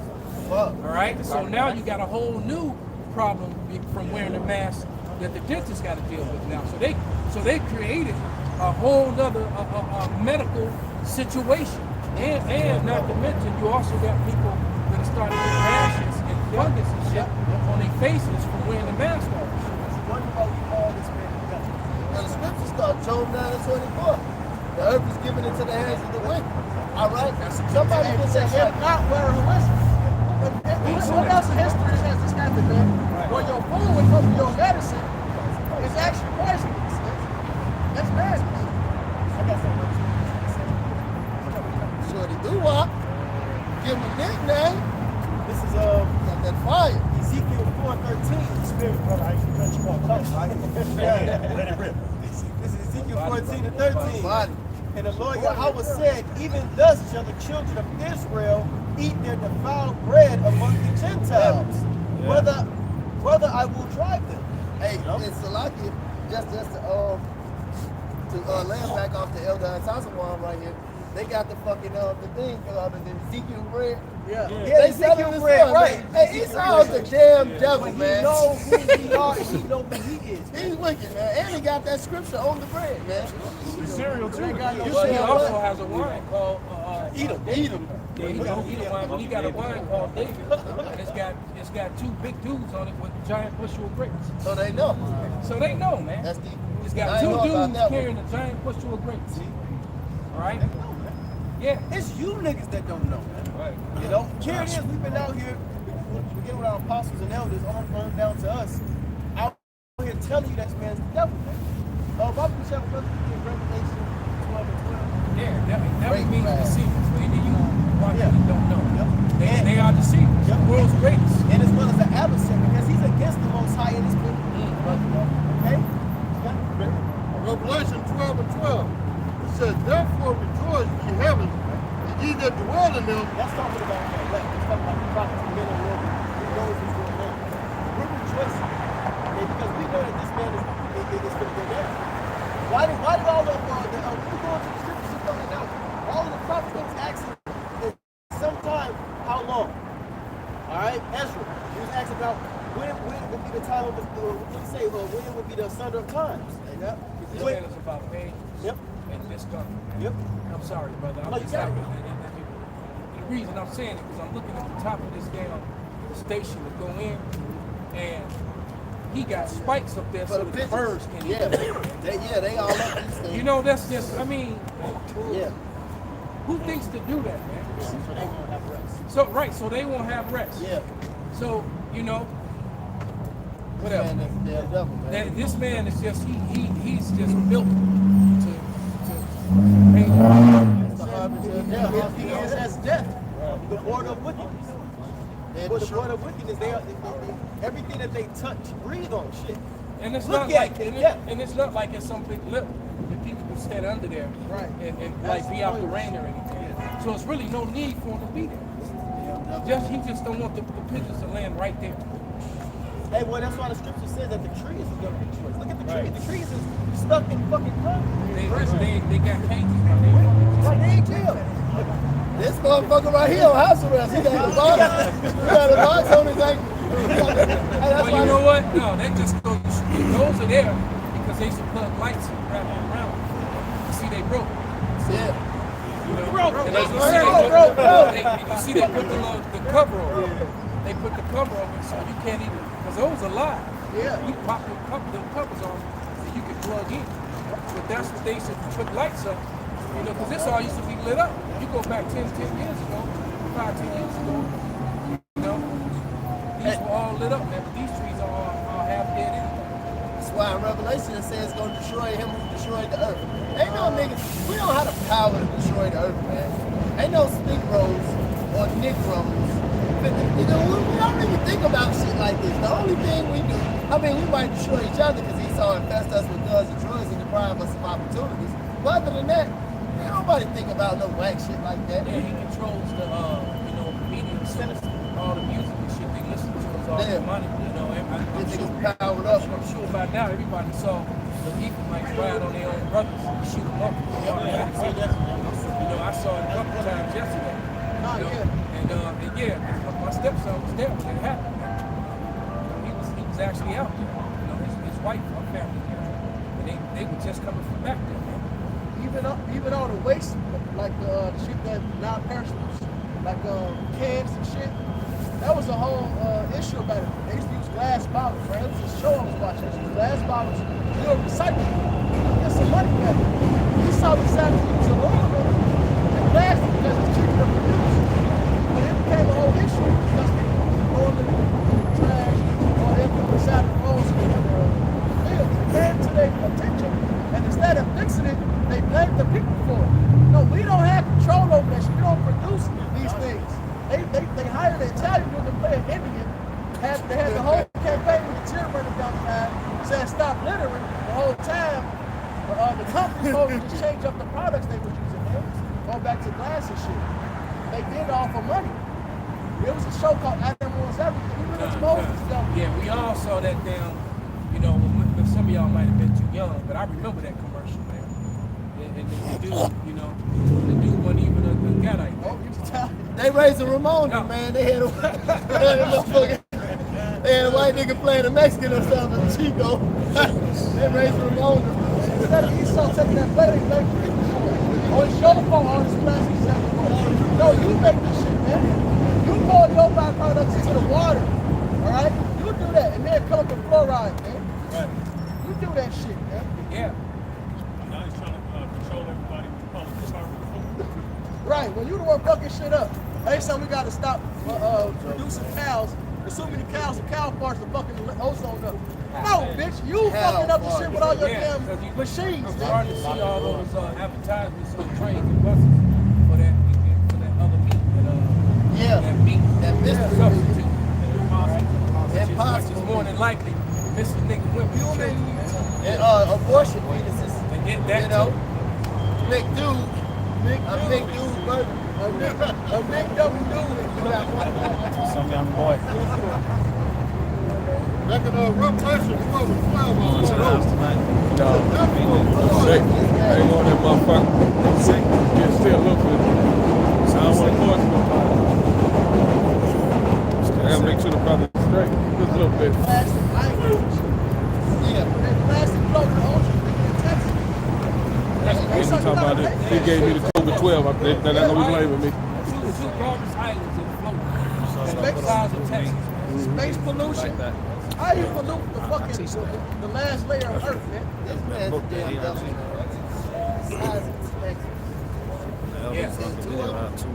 All right, so now you got a whole new problem from wearing a mask that the dentist got to deal with now. So they created a whole other medical situation, and not to mention you also got people that are starting to get rashes and fungus and shit on their faces from wearing the mask on. Now the scriptures start Job 9 and 24. The earth is given into the hands of the wicked. All right? Somebody can say, if not, where are listen. What else in history has this happened, man? Where your food and your medicine is actually poisonous. That's bad. I got something. Shorty doo-wop. Give him a nickname. This is got that fire. Ezekiel 4:13. Spirit, brother, I can cut you off. Let it rip. This is Ezekiel 14:13. And the Lord Yahweh said, even thus shall the children of Israel eat their defiled bread among the Gentiles, whether I will drive them. Hey, it's Salaki, just to land back off the Elder Tassawam right here. They got the fucking the thing the Ezekiel bread. Yeah, they Ezekiel bread, right? Hey, Esau's the damn devil, man. He knows who we are and he knows who he is. He's wicked, man. And he got that scripture on the bread, man. The cereal too. He also has a wine called Edom. Yeah, he got wine, but he got a wine called David, and it's got two big dudes on it with giant bushel of grapes. So they know. So they know, man. That's deep. It's got two dudes carrying a giant bushel of grapes. All right. Yeah. It's you niggas that don't know. Right. You know, here it is. We've been out here, we get with our apostles and elders, on down to us, out here telling you that man's the devil, man. Bible chapter Revelation 12 and 12. Yeah, that means deceivers. Either you watch it or don't know. Yep. They are deceivers. Yep. The world's greatest. And as well as the adversary, because he's against the Most High in his people. Okay? Revelation 12 and 12. It says, therefore rejoice, ye heavens, and ye that dwell in them. That's talking about the elect. It's talking about the prophets and men and women who knows who's going on. We're rejoicing. Okay? Because we know that this man is going to go down. Why did all of when we go into the scriptures and find out, all of the prophets was asking sometime how long? All right, Ezra, he was asking about when would be the time of the, what do you say, when would be the asunder of times? Yep. This man is about pain. Yep. And misconduct. Yep. I'm sorry, brother. I'm just happy. The reason I'm saying it is I'm looking at the top of this damn station to go in, and he got spikes up there so the birds can eat. They all up these things. You know, that's just, I mean, Yeah. who thinks to do that, man? So they won't have rest. So, right, so they won't have rest. Yeah. So, you know, whatever. Man, that's the devil, man. This man is just, he's just built to paint. It's the harbinger of death. He is as death. The border of wickedness. But the border of wickedness, they everything that they touch, breathe on shit. And it's Look not at like, it, and it's not like it's some big lip that people can stand under there, Right. And like be out the rain or anything. So it's really no need for him to be there. He just don't want the pigeons to land right there. Hey, well, that's why the scripture says that the trees is gonna be choice. Look at the trees. The trees is stuck in fucking concrete. They got cages. Right, they ain't killed. This motherfucker right here on house arrest. He got the box. He got the box on his ankle. Well, you know what? No, that just goes. Those are there because they used to plug lights around. You see, they broke. Yeah. And as you see, they put the cover over. They put the cover over so you can't even, because those are live. Yeah. You pop the covers on so you can plug in. But that's what they used to put lights up. You know, because this all used to be lit up. You go back 10 years ago, 5-10 years ago, you know, these were all lit up, man. But these trees are all half dead anyway. That's why in Revelation it says it's going to destroy him who destroyed the earth. Ain't no niggas, we don't have the power to destroy the earth, man. Ain't no Negroes or Negroes. You know, we don't even think about shit like this. The only thing we do, I mean, we might destroy each other because Esau infest us with guns and drugs and deprive us of opportunities. But other than that, ain't nobody think about no whack shit like that. Yeah, he controls the, you know, media, all the music and shit they listen to is all the money, you know. I'm sure by now everybody saw the people like ride on their own brothers and shoot them up. You know, I saw it a couple times yesterday. And yeah, my stepson was there when it happened. He was actually out there. You know, his wife, her family there. And they were just coming from back there, man. Even on the waste, like the shit that non-perishables, like cans and shit. That was a whole issue about it. They used to use glass bottles, right? It was a show I was watching. Glass bottles, they were recycled. Get some money back. We saw the savage use aluminum and plastic because it's cheaper to produce. But it became a whole issue because people throwing the trash or they put beside the roads and the fields. It came to their attention, and instead of fixing it, they blame the people for it. No, we don't have control over that shit. We don't produce these things. They hired an Italian dude to play an Indian. They had the whole campaign with the tear running down the line, saying stop littering the whole time. The companies supposed to just change up the products they were using, man. Go back to glass and shit. They did it all for money. There was a show called Animals Everything. Even exposed this stuff. Yeah, we all saw that down, you know, when some of y'all might have been too young, but I remember that commercial, man. And the dude, you know, the dude wasn't even a Gadite. Oh, you Italian. They raised a Ramona, man. They had a white nigga playing a Mexican or something, Chico. They raised a Ramona. Instead of Esau taking that plate, they make it on his shoulder phone, all this plastic stuff. No, you make this shit, man. You pour your byproducts into the water, all right? You do that, and then come up with fluoride, man. Right. You do that shit, man. Yeah. Now he's trying to control everybody with politics. Right, when you the one fucking shit up. They say we gotta stop producing cows. There's so many cows and cow farts are fucking ozone up. No, bitch, you fucking up the shit with all your damn machines. It's hard to see all those advertisements on trains and buses for that other meat, that meat, that mystery substitute. Impossible. Which is more than likely missing nigga women. And abortion fetuses. And get that you know, big dude. A big dude burger. A big double dude. Some young boy. Back in Revelation 12 on Sick. I ain't on that motherfucker. Sick. Get still look good. So I don't want to force I gotta make sure the brother's straight. Just a little bit. Plastic language. Yeah. That plastic float in the ocean in Texas. He talking about it. He gave me the COVID-12. They're not gonna be blaming me. Two garbage islands in Florida. Space size of Texas. Space pollution. How you pollute the fucking the last layer of earth, man? This man's a damn devil. Yeah,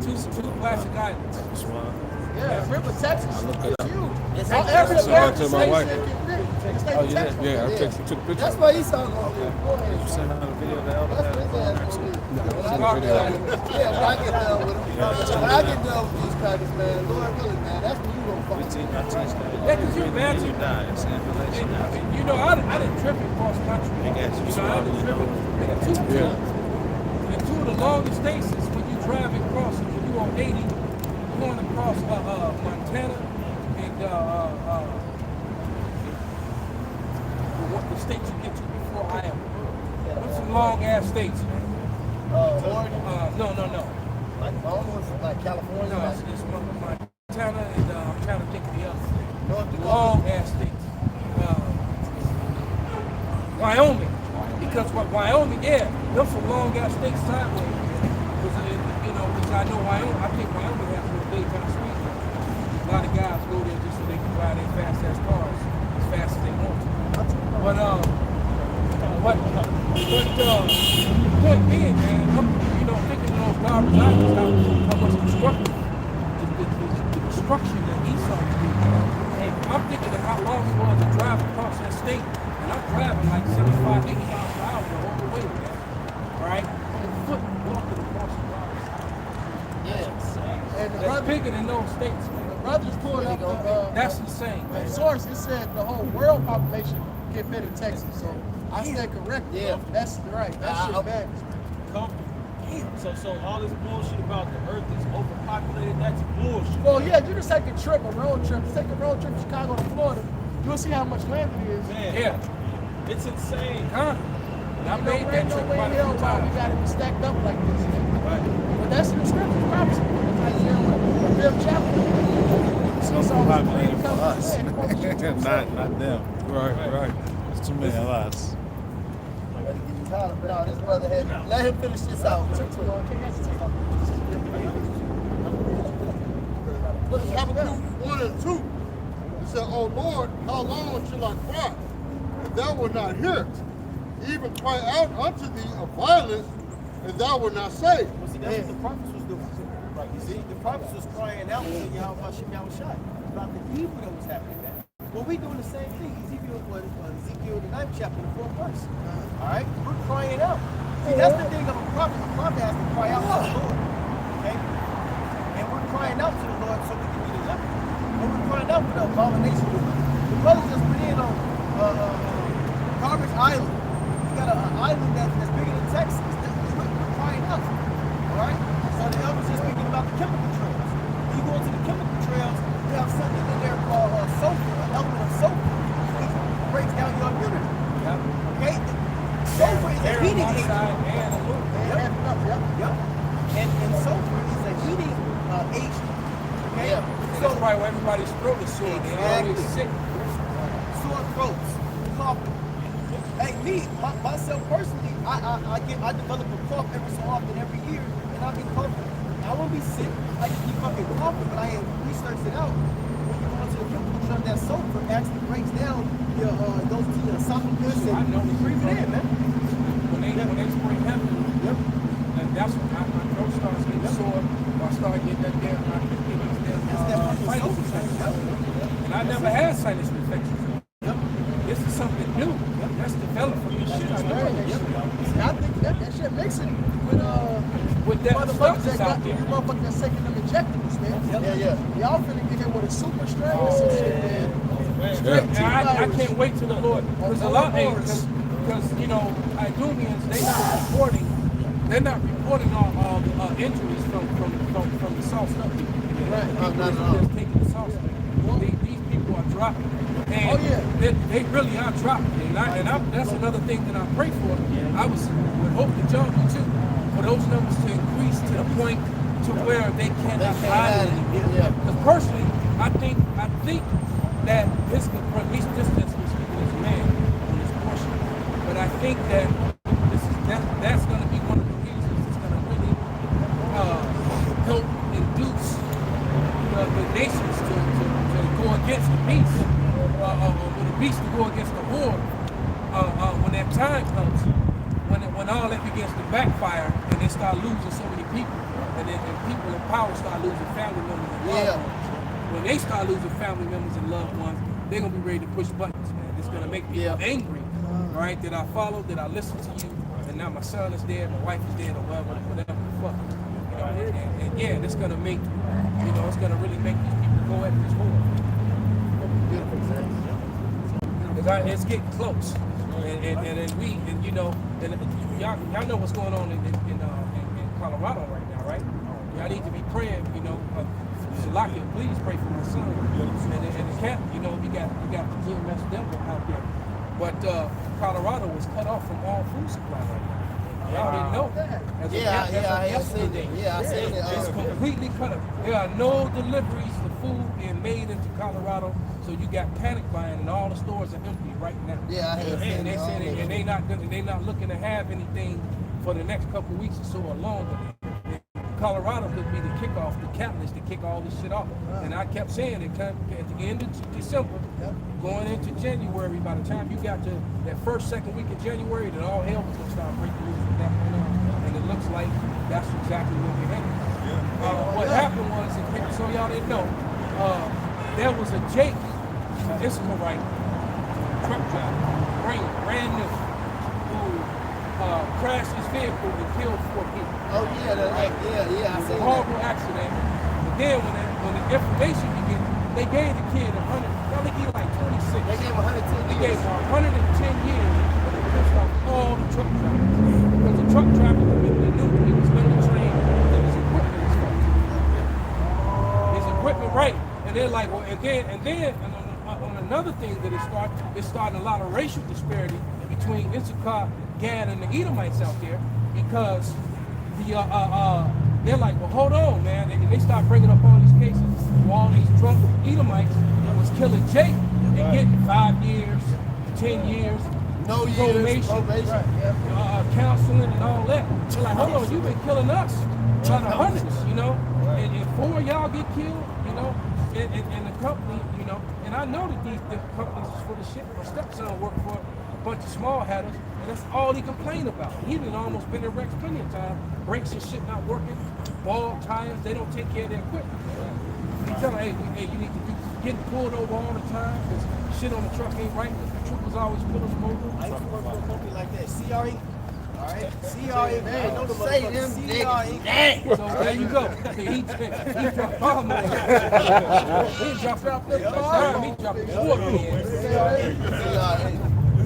two plastic islands. Yeah, River, Texas is huge. It's All like every every American to my state wife. can fit. The state Oh of yeah, Texas. yeah. I took a picture. That's why Esau gonna live. Go ahead. Send out a video of the elder That's had what his ass gonna live. Yeah, when I get done with him. When I get done with these crackers, man, Lord willing, man, that's when you gonna fucking see. Yeah, because you're bad to. You know, I didn't trip across country. You know, I didn't trip in two of the longest states is when you drive across, when you on 80, going across Montana and the state you get to before Iowa. What's some long ass states, man? Oregon? No. Like almost like California? No, it's Montana and I'm trying to think of the other. North Dakota? Long ass states. Wyoming. Because Wyoming, yeah, those some long ass states sideways. Because I know Wyoming, I think Wyoming has no daytime speed. A lot of guys go there just so they can ride their fast ass cars as fast as they want to. But point being, man, I'm thinking of those garbage items, how much the destruction that Esau did. And I'm thinking of how long it was to drive across that state, and I'm driving like 75, 80 miles per hour the whole way, man. All right? On foot, walking across the road. Yeah. And the That's brother, bigger than those states, man. the brothers pulled up That's insane, the man. source. It said the whole world population can fit in Texas. So I stand corrected. Yeah. That's right. That shit bad. So all this bullshit about the earth is overpopulated, that's bullshit. Well, yeah, you just take a trip, a road trip. Just take a road trip from Chicago to Florida. You'll see how much land it is. Man, Yeah. it's insane. Huh? And I made that trip way quite in a hell few why we times. got it stacked up like this. But that's in the scripture, prophecy. That's Isaiah 5th chapter. So Esau was populated free to for come us. to land. not them. Right. It's too many of us. No, this brother had. Let him finish this out. But Habakkuk 1 and 2, he said, "O Lord, how long shall I cry, and thou wilt not hear it? Even cry out unto thee of violence, and thou wilt not save." Well, See, that's what the prophets was doing. Right. You see, the prophets was crying out to Yahweh Shai about the evil that was happening there. Well, we doing the same thing. Ezekiel the 9th chapter, the 4th verse. All right, we're crying out. See, that's the thing of a prophet. The prophet has to cry out to the Lord. Okay, and we're crying out to the Lord so we can be delivered. And we're crying out for the abomination. The brothers just put in on Garbage Island. We got an island that's bigger than Texas. We're crying out. All right. So the elders just speaking about the chemical trails. When you go into the chemical trails, you have something in there called sulfur, an element of sulfur, which breaks down your immunity. Okay? Sulfur is a heating agent. Yep. And sulfur is a heating agent. Okay? Yeah. So that's why everybody's throat is sore. They're always sick. Sore throats, coughing. Hey, myself personally, I develop a cough every so often, every year, and I've been coughing. I won't be sick. I just keep fucking coughing, but I have researched it out. When you go into the chemical trail, that sulfur actually breaks down your goes to your esophagus and I know. breathe it in, man. When they spray heavy, and that's when my throat starts getting sore, or I start getting that damn sinus infection. And I never had sinus infections. This is something new. That's developed from this shit. I think that shit makes it with that stuff that's out You there. motherfuckers that's taking them injectables, man. Yeah. Y'all finna get hit with a super strain or some shit, man. And I can't wait till the Lord, because a lot because Idumeans, they're not reporting all the injuries from the salt stuff. Right. Taking the salt stuff. These people are dropping. And they really are dropping. And that's another thing that I pray for. I would hope the jungle too, for those numbers to increase to the point to where they cannot hide it anymore. Because personally, I think that this, or at least this is speaking as a man on this portion, but I think that that's going to be one of the reasons it's going to really help induce the nations to go against the peace. when the beast to go against the horde, when that time comes, when all that begins to backfire and they start losing so many people, and then people in power start losing family members and loved ones. When they start losing family members and loved ones, they're gonna be ready to push buttons, man. It's gonna make people angry, all right? That I followed, that I listened to you, and now my son is dead, my wife is dead, or whatever the fuck. You know, and yeah, it's gonna make, you know, it's gonna really make these people go at this horde. It's getting close, and we, and you know, and y'all know what's going on in Colorado right now, right? Y'all need to be praying, you know. Salaki, please pray for my son. And the camp, you know, you got Gms Denver out there, but Colorado was cut off from all food supply right now. Y'all didn't know. I seen it. Yeah, I seen it. It's completely cut off. There are no deliveries of food being made into Colorado, so you got panic buying, and all the stores are empty right now. Yeah, I have seen and they said, and they not looking to have anything for the next couple weeks or so or longer. Colorado could be the kickoff, the catalyst to kick all this shit off. And I kept saying it at the end of December, going into January, by the time you got to that first, second week of January, that all hell was going to start breaking loose from that point on. And it looks like that's exactly where we're headed. What happened was, so y'all didn't know, there was a Jake, Iscarite truck driver, brand new, who crashed his vehicle and killed 4 people. Oh yeah, I seen horrible accident. But then when the information began, they gave the kid 100. I think he like 26. They gave him 110 years. They gave him 110 years, but they pissed off all the truck drivers because the truck driver they knew he was undertrained and his equipment was fucked. His equipment right, and they're like, well, and then on another thing that it started a lot of racial disparity between Issachar, Gad, and the Edomites out there because they're like, well, hold on, man. They start bringing up all these cases of all these drunk Edomites that was killing Jake and getting 5 years, 10 years, probation, counseling, and all that. They're like, hold on, you've been killing us by the hundreds, you know, and 4 of y'all get killed, you know, and the company, you know, and I know that the companies is full of shit. My stepson worked for a bunch of small hatters, and that's all he complained about. He done almost been in wrecks plenty of times. Brakes and shit not working, bald tires, they don't take care of their equipment. You tell them, hey, you need to do getting pulled over all the time because shit on the truck ain't right. The troopers always pull us over. I used to work for a company like that, CRE. All right, CRE, man, know the Say them niggas. So there you go. He dropped bomb on it. He dropped out the bomb. He dropped the water in.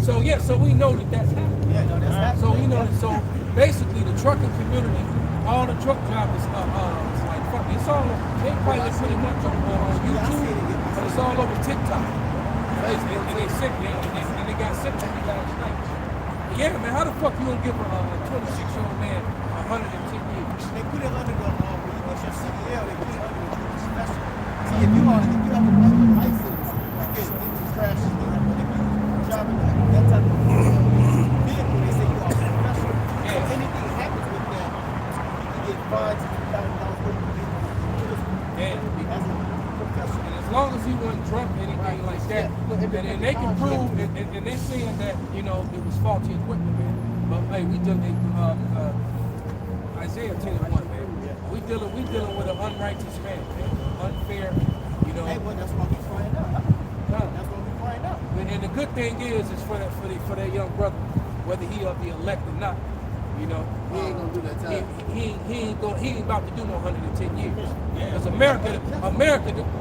So yeah, so we know that that's happening. Yeah, no, that's happening. So we know that. So basically, the trucking community, all the truck drivers, like fuck, it's all they probably pretty much on YouTube, but it's all over TikTok. And they sick, and they got sick of me last night. Yeah, man, how the fuck you gonna give a 26-year-old man 110 years? They put it under the when you get your CDL, they put it under the Jewish special. See, if you have a license, you can into crashes. Driving that type of vehicle, they say you are special. So anything happens with that, you can get fined to $2,000 And as long as he wasn't drunk or anything like that, and they can prove, and they're saying that, you know, it was faulty equipment, man. But hey, we did Isaiah 10:1, man. We dealing with an unrighteous man, unfair, you know. Hey, well, that's what we find out. That's what we find out. And the good thing is for that young brother, whether he'll be elected or not, you know, he ain't gonna do that time. He ain't about to do no 110 years. Because America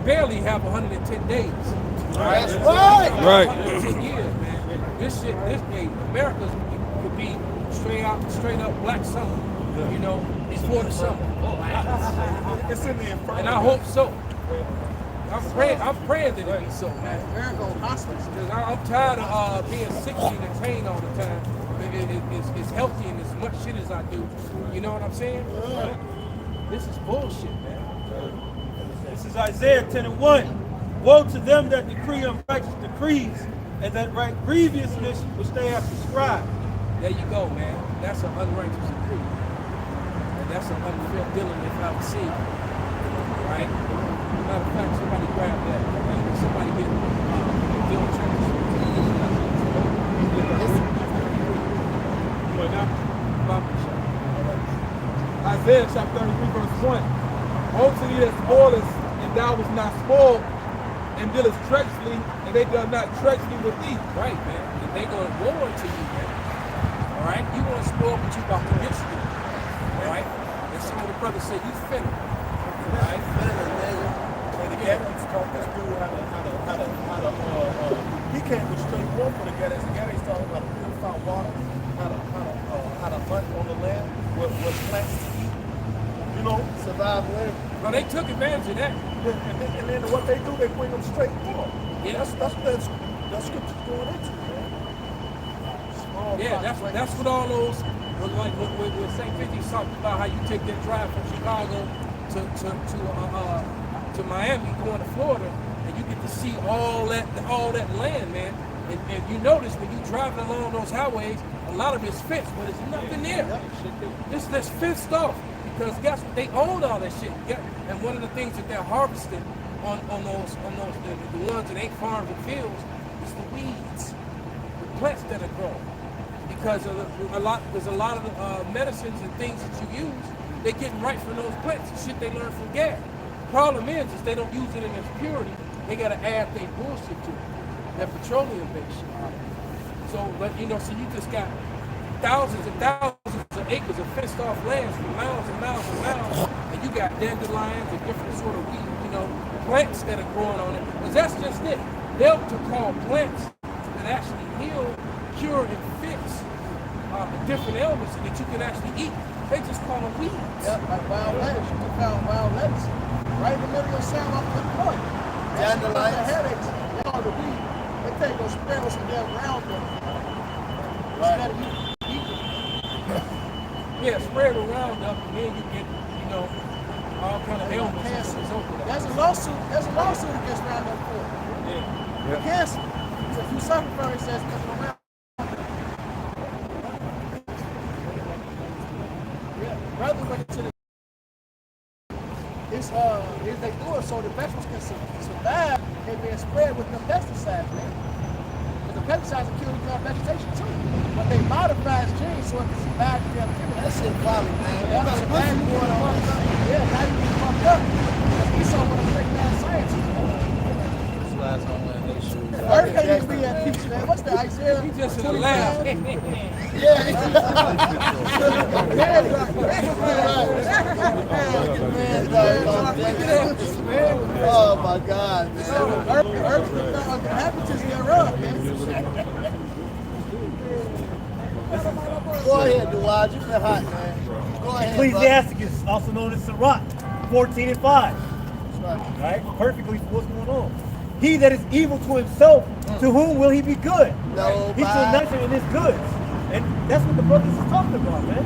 barely have 110 days. That's right. 110 years, man. This day, America could be straight up black summer. You know, before the summer. It's in the inferno. And I hope so. I'm praying that it be so, man. America hospice. Because I'm tired of being sick and in pain all the time. It's healthy and as much shit as I do. You know what I'm saying? This is bullshit, man. This is Isaiah 10:1. Woe to them that decree unrighteous decrees, and that write grievousness which they have prescribed. There you go, man. That's an unrighteous decree. And that's an unfair dealing if I ever see. Right? Matter of fact, somebody grab that. Somebody get Isaiah chapter 33 verse 1. Woe to thee that spoilest, and thou was not spoiled, and dealest treacherously, and they done not treacherously with thee. Right, man. And they gonna war to you, man. All right? You want to spoil, but you about to get screwed. All right? And some of the brothers say, you finna. All right? And the Gaddis taught this dude he came with straight war for the Gaddis. The Gaddis taught him how to purify water, how to hunt on the land, what plants to eat. You know, survive land. Well, they took advantage of that. And then what they do, they bring them straight war. Yeah. That's scripture's going into, man. Yeah, that's what all those, like when St. 50 talked about how you take that drive from Chicago to Miami, going to Florida, and you get to see all that land, man. And you notice when you're driving along those highways, a lot of it's fenced, but there's nothing there. It's that's fenced off because guess what? They own all that shit. Yeah. And one of the things that they're harvesting on those the ones that ain't farms and fields is the weeds, the plants that are grown. Because there's a lot of medicines and things that you use, they getting right from those plants, the shit they learn from gas. Problem is they don't use it in its purity. They gotta add their bullshit to it, that petroleum-based shit. So, but so you just got thousands and thousands of acres of fenced off lands for miles and miles and miles, and you got dandelions and different sort of plants that are growing on it. Because that's just it. They're to call plants that actually heal, cure, and fix different ailments that you can actually eat. They just call them weeds. Yep, like wild lettuce. You can find wild lettuce right in the middle of your sound off the point. Dandelions. The headaches. They all the weed. They take those spray on some damn Roundup. Instead of you eating. Yeah, spray the Roundup, and then you get, all kind of ailments. Cancer. There's a lawsuit against Roundup for it. Yeah. Cancer. So if you suffer from it, it says because of Roundup. Rather than to the is they do it so the vegetables can survive and being spread with the pesticides, man. But the pesticides are killing the vegetation too. But they modify its genes so it can survive the activity. That shit quality, man. Yeah, that's now you get fucked up. Yeah, now you get fucked up. He's so one of the great mad scientists. Everything you can be at peace, man. What's that, Isaiah? He just in the lab. Oh my God, man. Earth inhabitants thereof, man. Go ahead, Duwad. You've been hot, man. Go ahead. Ecclesiasticus, also known as Sirach, 14 and 5. Right? Perfectly for what's going on. He that is evil to himself, to whom will he be good? No, he shall nurture in his goods. And that's what the brothers is talking about, man.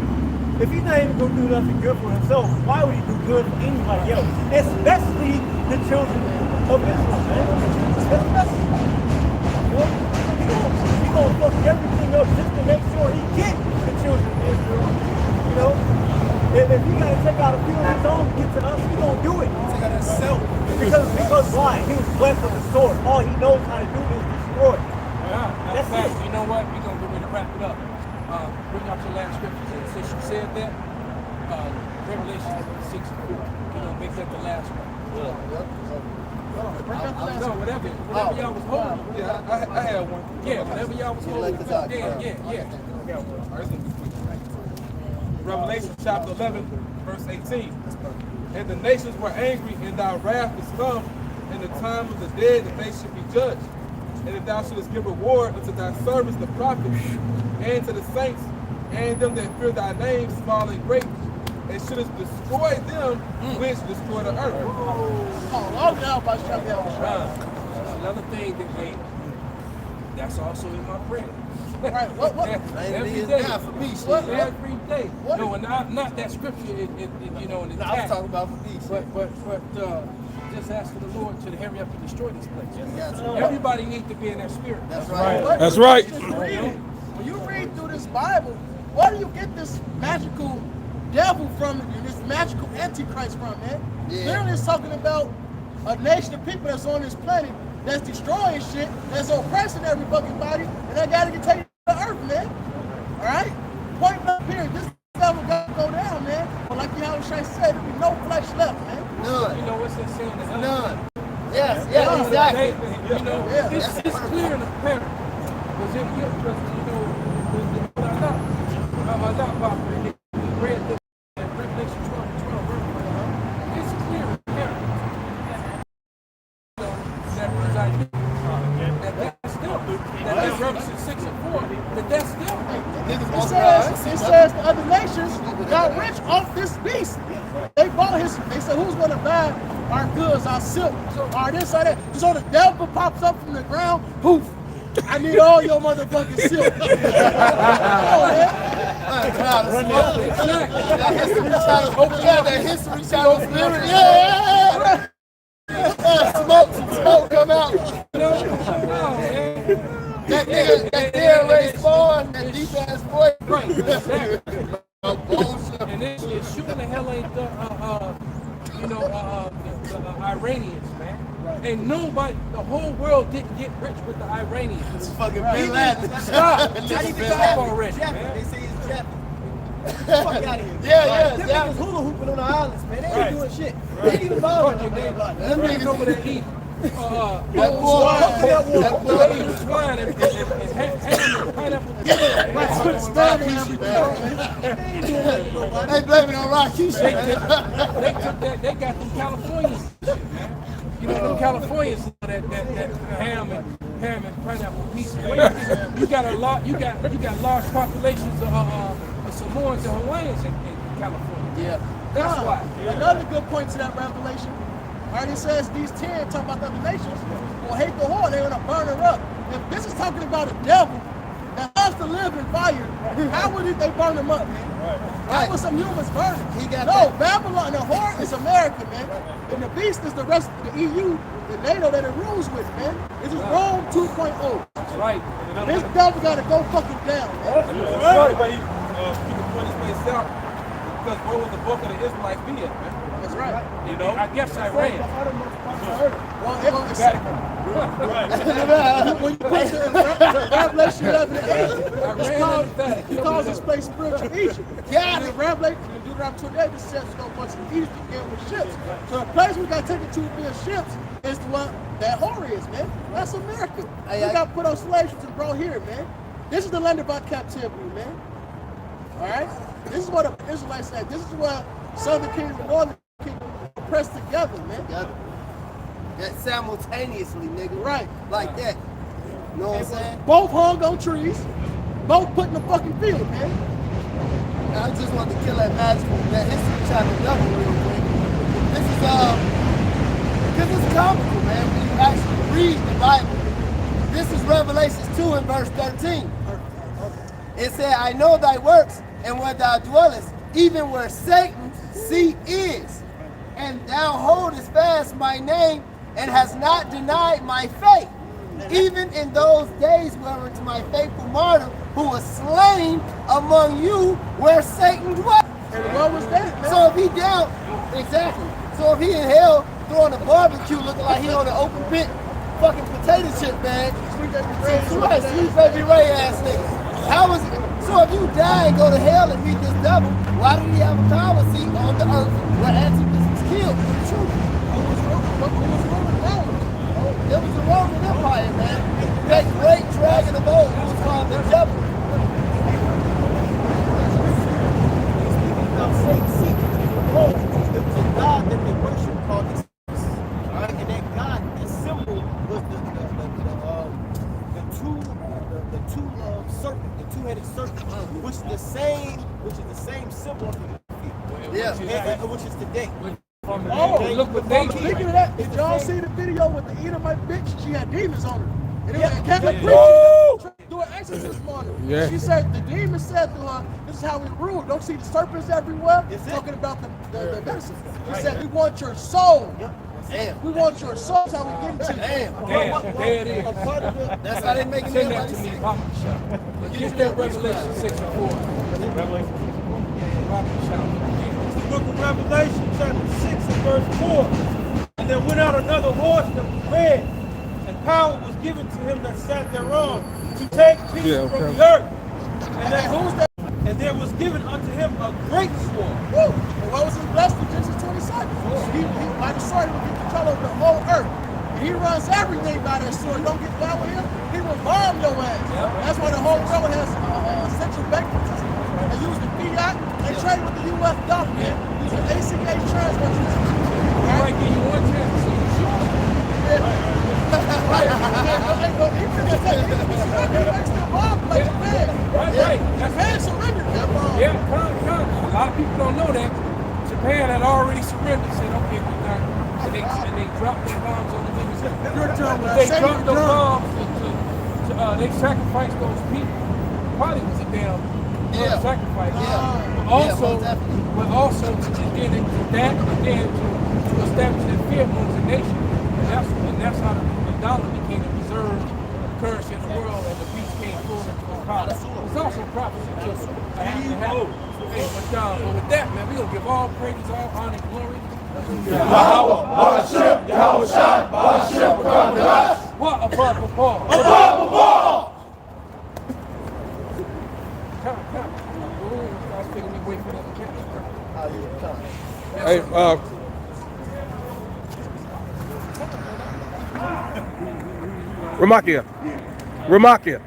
If he's not even going to do nothing good for himself, why would he do good for anybody else? Especially the children of Israel, man. Especially. He's going to fuck everything up just to make sure he gets the children of Israel. If he got to take out a few of his own to get to us, he going to do it. Take out himself. Because why? He was blessed with the sword. All he knows how to do is destroy. That's it. You know what? We're going to get ready to wrap it up. Bring out your last scriptures. And since you said that, Revelation 6:4. Make that the last one. No, whatever y'all was holding. Yeah, I had one. Yeah, whatever y'all was holding. Yeah. Revelation chapter 11, verse 18. And the nations were angry, and thy wrath is come, in the time of the dead that they should be judged. And if thou shouldest give reward unto thy servants the prophets, and to the saints, and them that fear thy name, small and great, and shouldest destroy them which destroy the earth. Another thing that that's also in my prayer. Right. What? Every day. For peace. Every day. No, and not that scripture. In the I was talking about for peace. But just ask for the Lord to hurry up and destroy this place. Yes. Everybody needs to be in that spirit. That's right. That's right. When you read through this Bible, where do you get this magical devil from and this magical antichrist from, man? Yeah. Literally it's talking about a nation of people that's on this planet that's destroying shit, that's oppressing every fucking body, and they gotta get taken to the earth, man. Alright? Point blank period. This devil gotta go down, man. But like you have Exactly. You know, it's clear and apparent. Because if you know, not popular, they read the Revelation 12, it's clear and apparent that that's still, that Revelation 6 and 4, that's still. It says the other nations got rich off this beast. They bought his, they said, who's going to buy our goods, our silk, our this, or that? So the devil pops up from the ground, poof. I need all your motherfucking silk. Oh, man. That history channel spirit. Yeah. Smoke come out. That nigga Ray Spawn, that deep ass boy. Right, exactly. And this shit sure the hell ain't the Iranians, man. And nobody, the whole world didn't get rich with the Iranians. It's fucking Bin Laden. Stop. I need to stop already, man. They say it's Japanese. Fuck out of here. Yeah. Them niggas hula hooping on the islands, man. They ain't doing shit. They ain't even bothering them. Them niggas over there eat. That Swine and pineapple. They blame it on Rocky. They got them Californians. You know them Californians that ham and pineapple pizza. You got large populations of Samoans and Hawaiians in California. Yeah. That's why. Another good point to that revelation. Already says these 10 talking about the other nations will hate the whore, they're gonna burn her up. If this is talking about a devil that loves to live in fire, how would they burn him up, man? How would some humans burn him? Babylon, the whore is America, man. And the beast is the rest of the EU, the NATO that it rules with, man. This is Rome 2.0. That's right. This devil gotta go fucking down, man. But he can point his face out because where was the book of the Israelites be at, man? That's right. You know, I guess I ran. When you put the Revelation 11 and 8, he calls this place spiritual Egypt. Yeah, in Revelation, in Deuteronomy 28, it says there's no bunch of Egypt again with ships. So the place we got taken to be ships is what that whore is, man. That's America. We got put on slave ships and brought here, man. This is the land of our captivity, man. All right? This is what the Israelites said. This is what Southern Kingdom and Northern Kingdom pressed together, man. That simultaneously, nigga. Right. Like that. You know what I'm saying? Both hung on trees. Both put in the fucking field, man. I just wanted to kill that history channel double real quick. This is because it's comical, man, when you actually read the Bible. This is Revelation 2 and verse 13. It said, I know thy works and where thou dwellest, even where Satan's seat is. And thou holdest fast my name and hast not denied my faith, even in those days whereunto my faithful martyr, who was slain among you where Satan dwelt. And what was that, man? So if he down, exactly. So if he in hell throwing a barbecue looking like he on an open pit fucking potato chip bag, sweet baby Ray ass nigga. How is it? So if you die and go to hell and meet this devil, why did he have a power seat on the earth where Antipas was killed? It was the Roman Empire, man. That great dragon of old who was called the devil. There was a god that they worship called the right? And that god, the symbol was the two-headed serpent, which is the same symbol of the which is today. Oh, look what they speaking of that. Did y'all see the video with the Edomite bitch? She had demons on her. And it was a Catholic preacher do an exorcism on her. Yeah. She said the demon said to her, "This is how we rule. Don't see the serpents everywhere." Talking about the medicine. He said, "We want your soul. Damn. We want your soul." That's how we get into it. Damn, there it is. That's how they make it. Send that to me, Papa Shop. Get that Revelation 6 and 4. Revelation. Papa Shop. The book of Revelation, chapter 6 and verse 4. And there went out another horse that was red, and power was given to him that sat thereon to take pieces from the earth. And there was given unto him a great sword. Woo! And what was his blessed with Genesis 27? By the sword, he would get control of the whole earth. He runs everything by that sword. Don't get down with him. He will bomb your ass. That's why the whole world has central banking system. They use the fiat. They trade with the U.S. dollar, man. Use an ACA transfer system. He might give you one chance to see you shoot. Right. Right. Japan surrendered that bomb. Yeah, come. A lot of people don't know that. Japan had already surrendered, said, okay, we're done. And they dropped their bombs on the niggas. You're done. They dropped the bombs they sacrificed those people. Probably was a damn sacrifice. But also to establish that fear amongst the nation. And that's how the dollar became the reserve currency in the world and the beast came full into power. It's also prophecy too. Hey, but with that, man, we're gonna give all praises, all honor, and glory. What a purple ball! A purple ball! Come. I was thinking we wait for them to catch. Hey, Ramakia.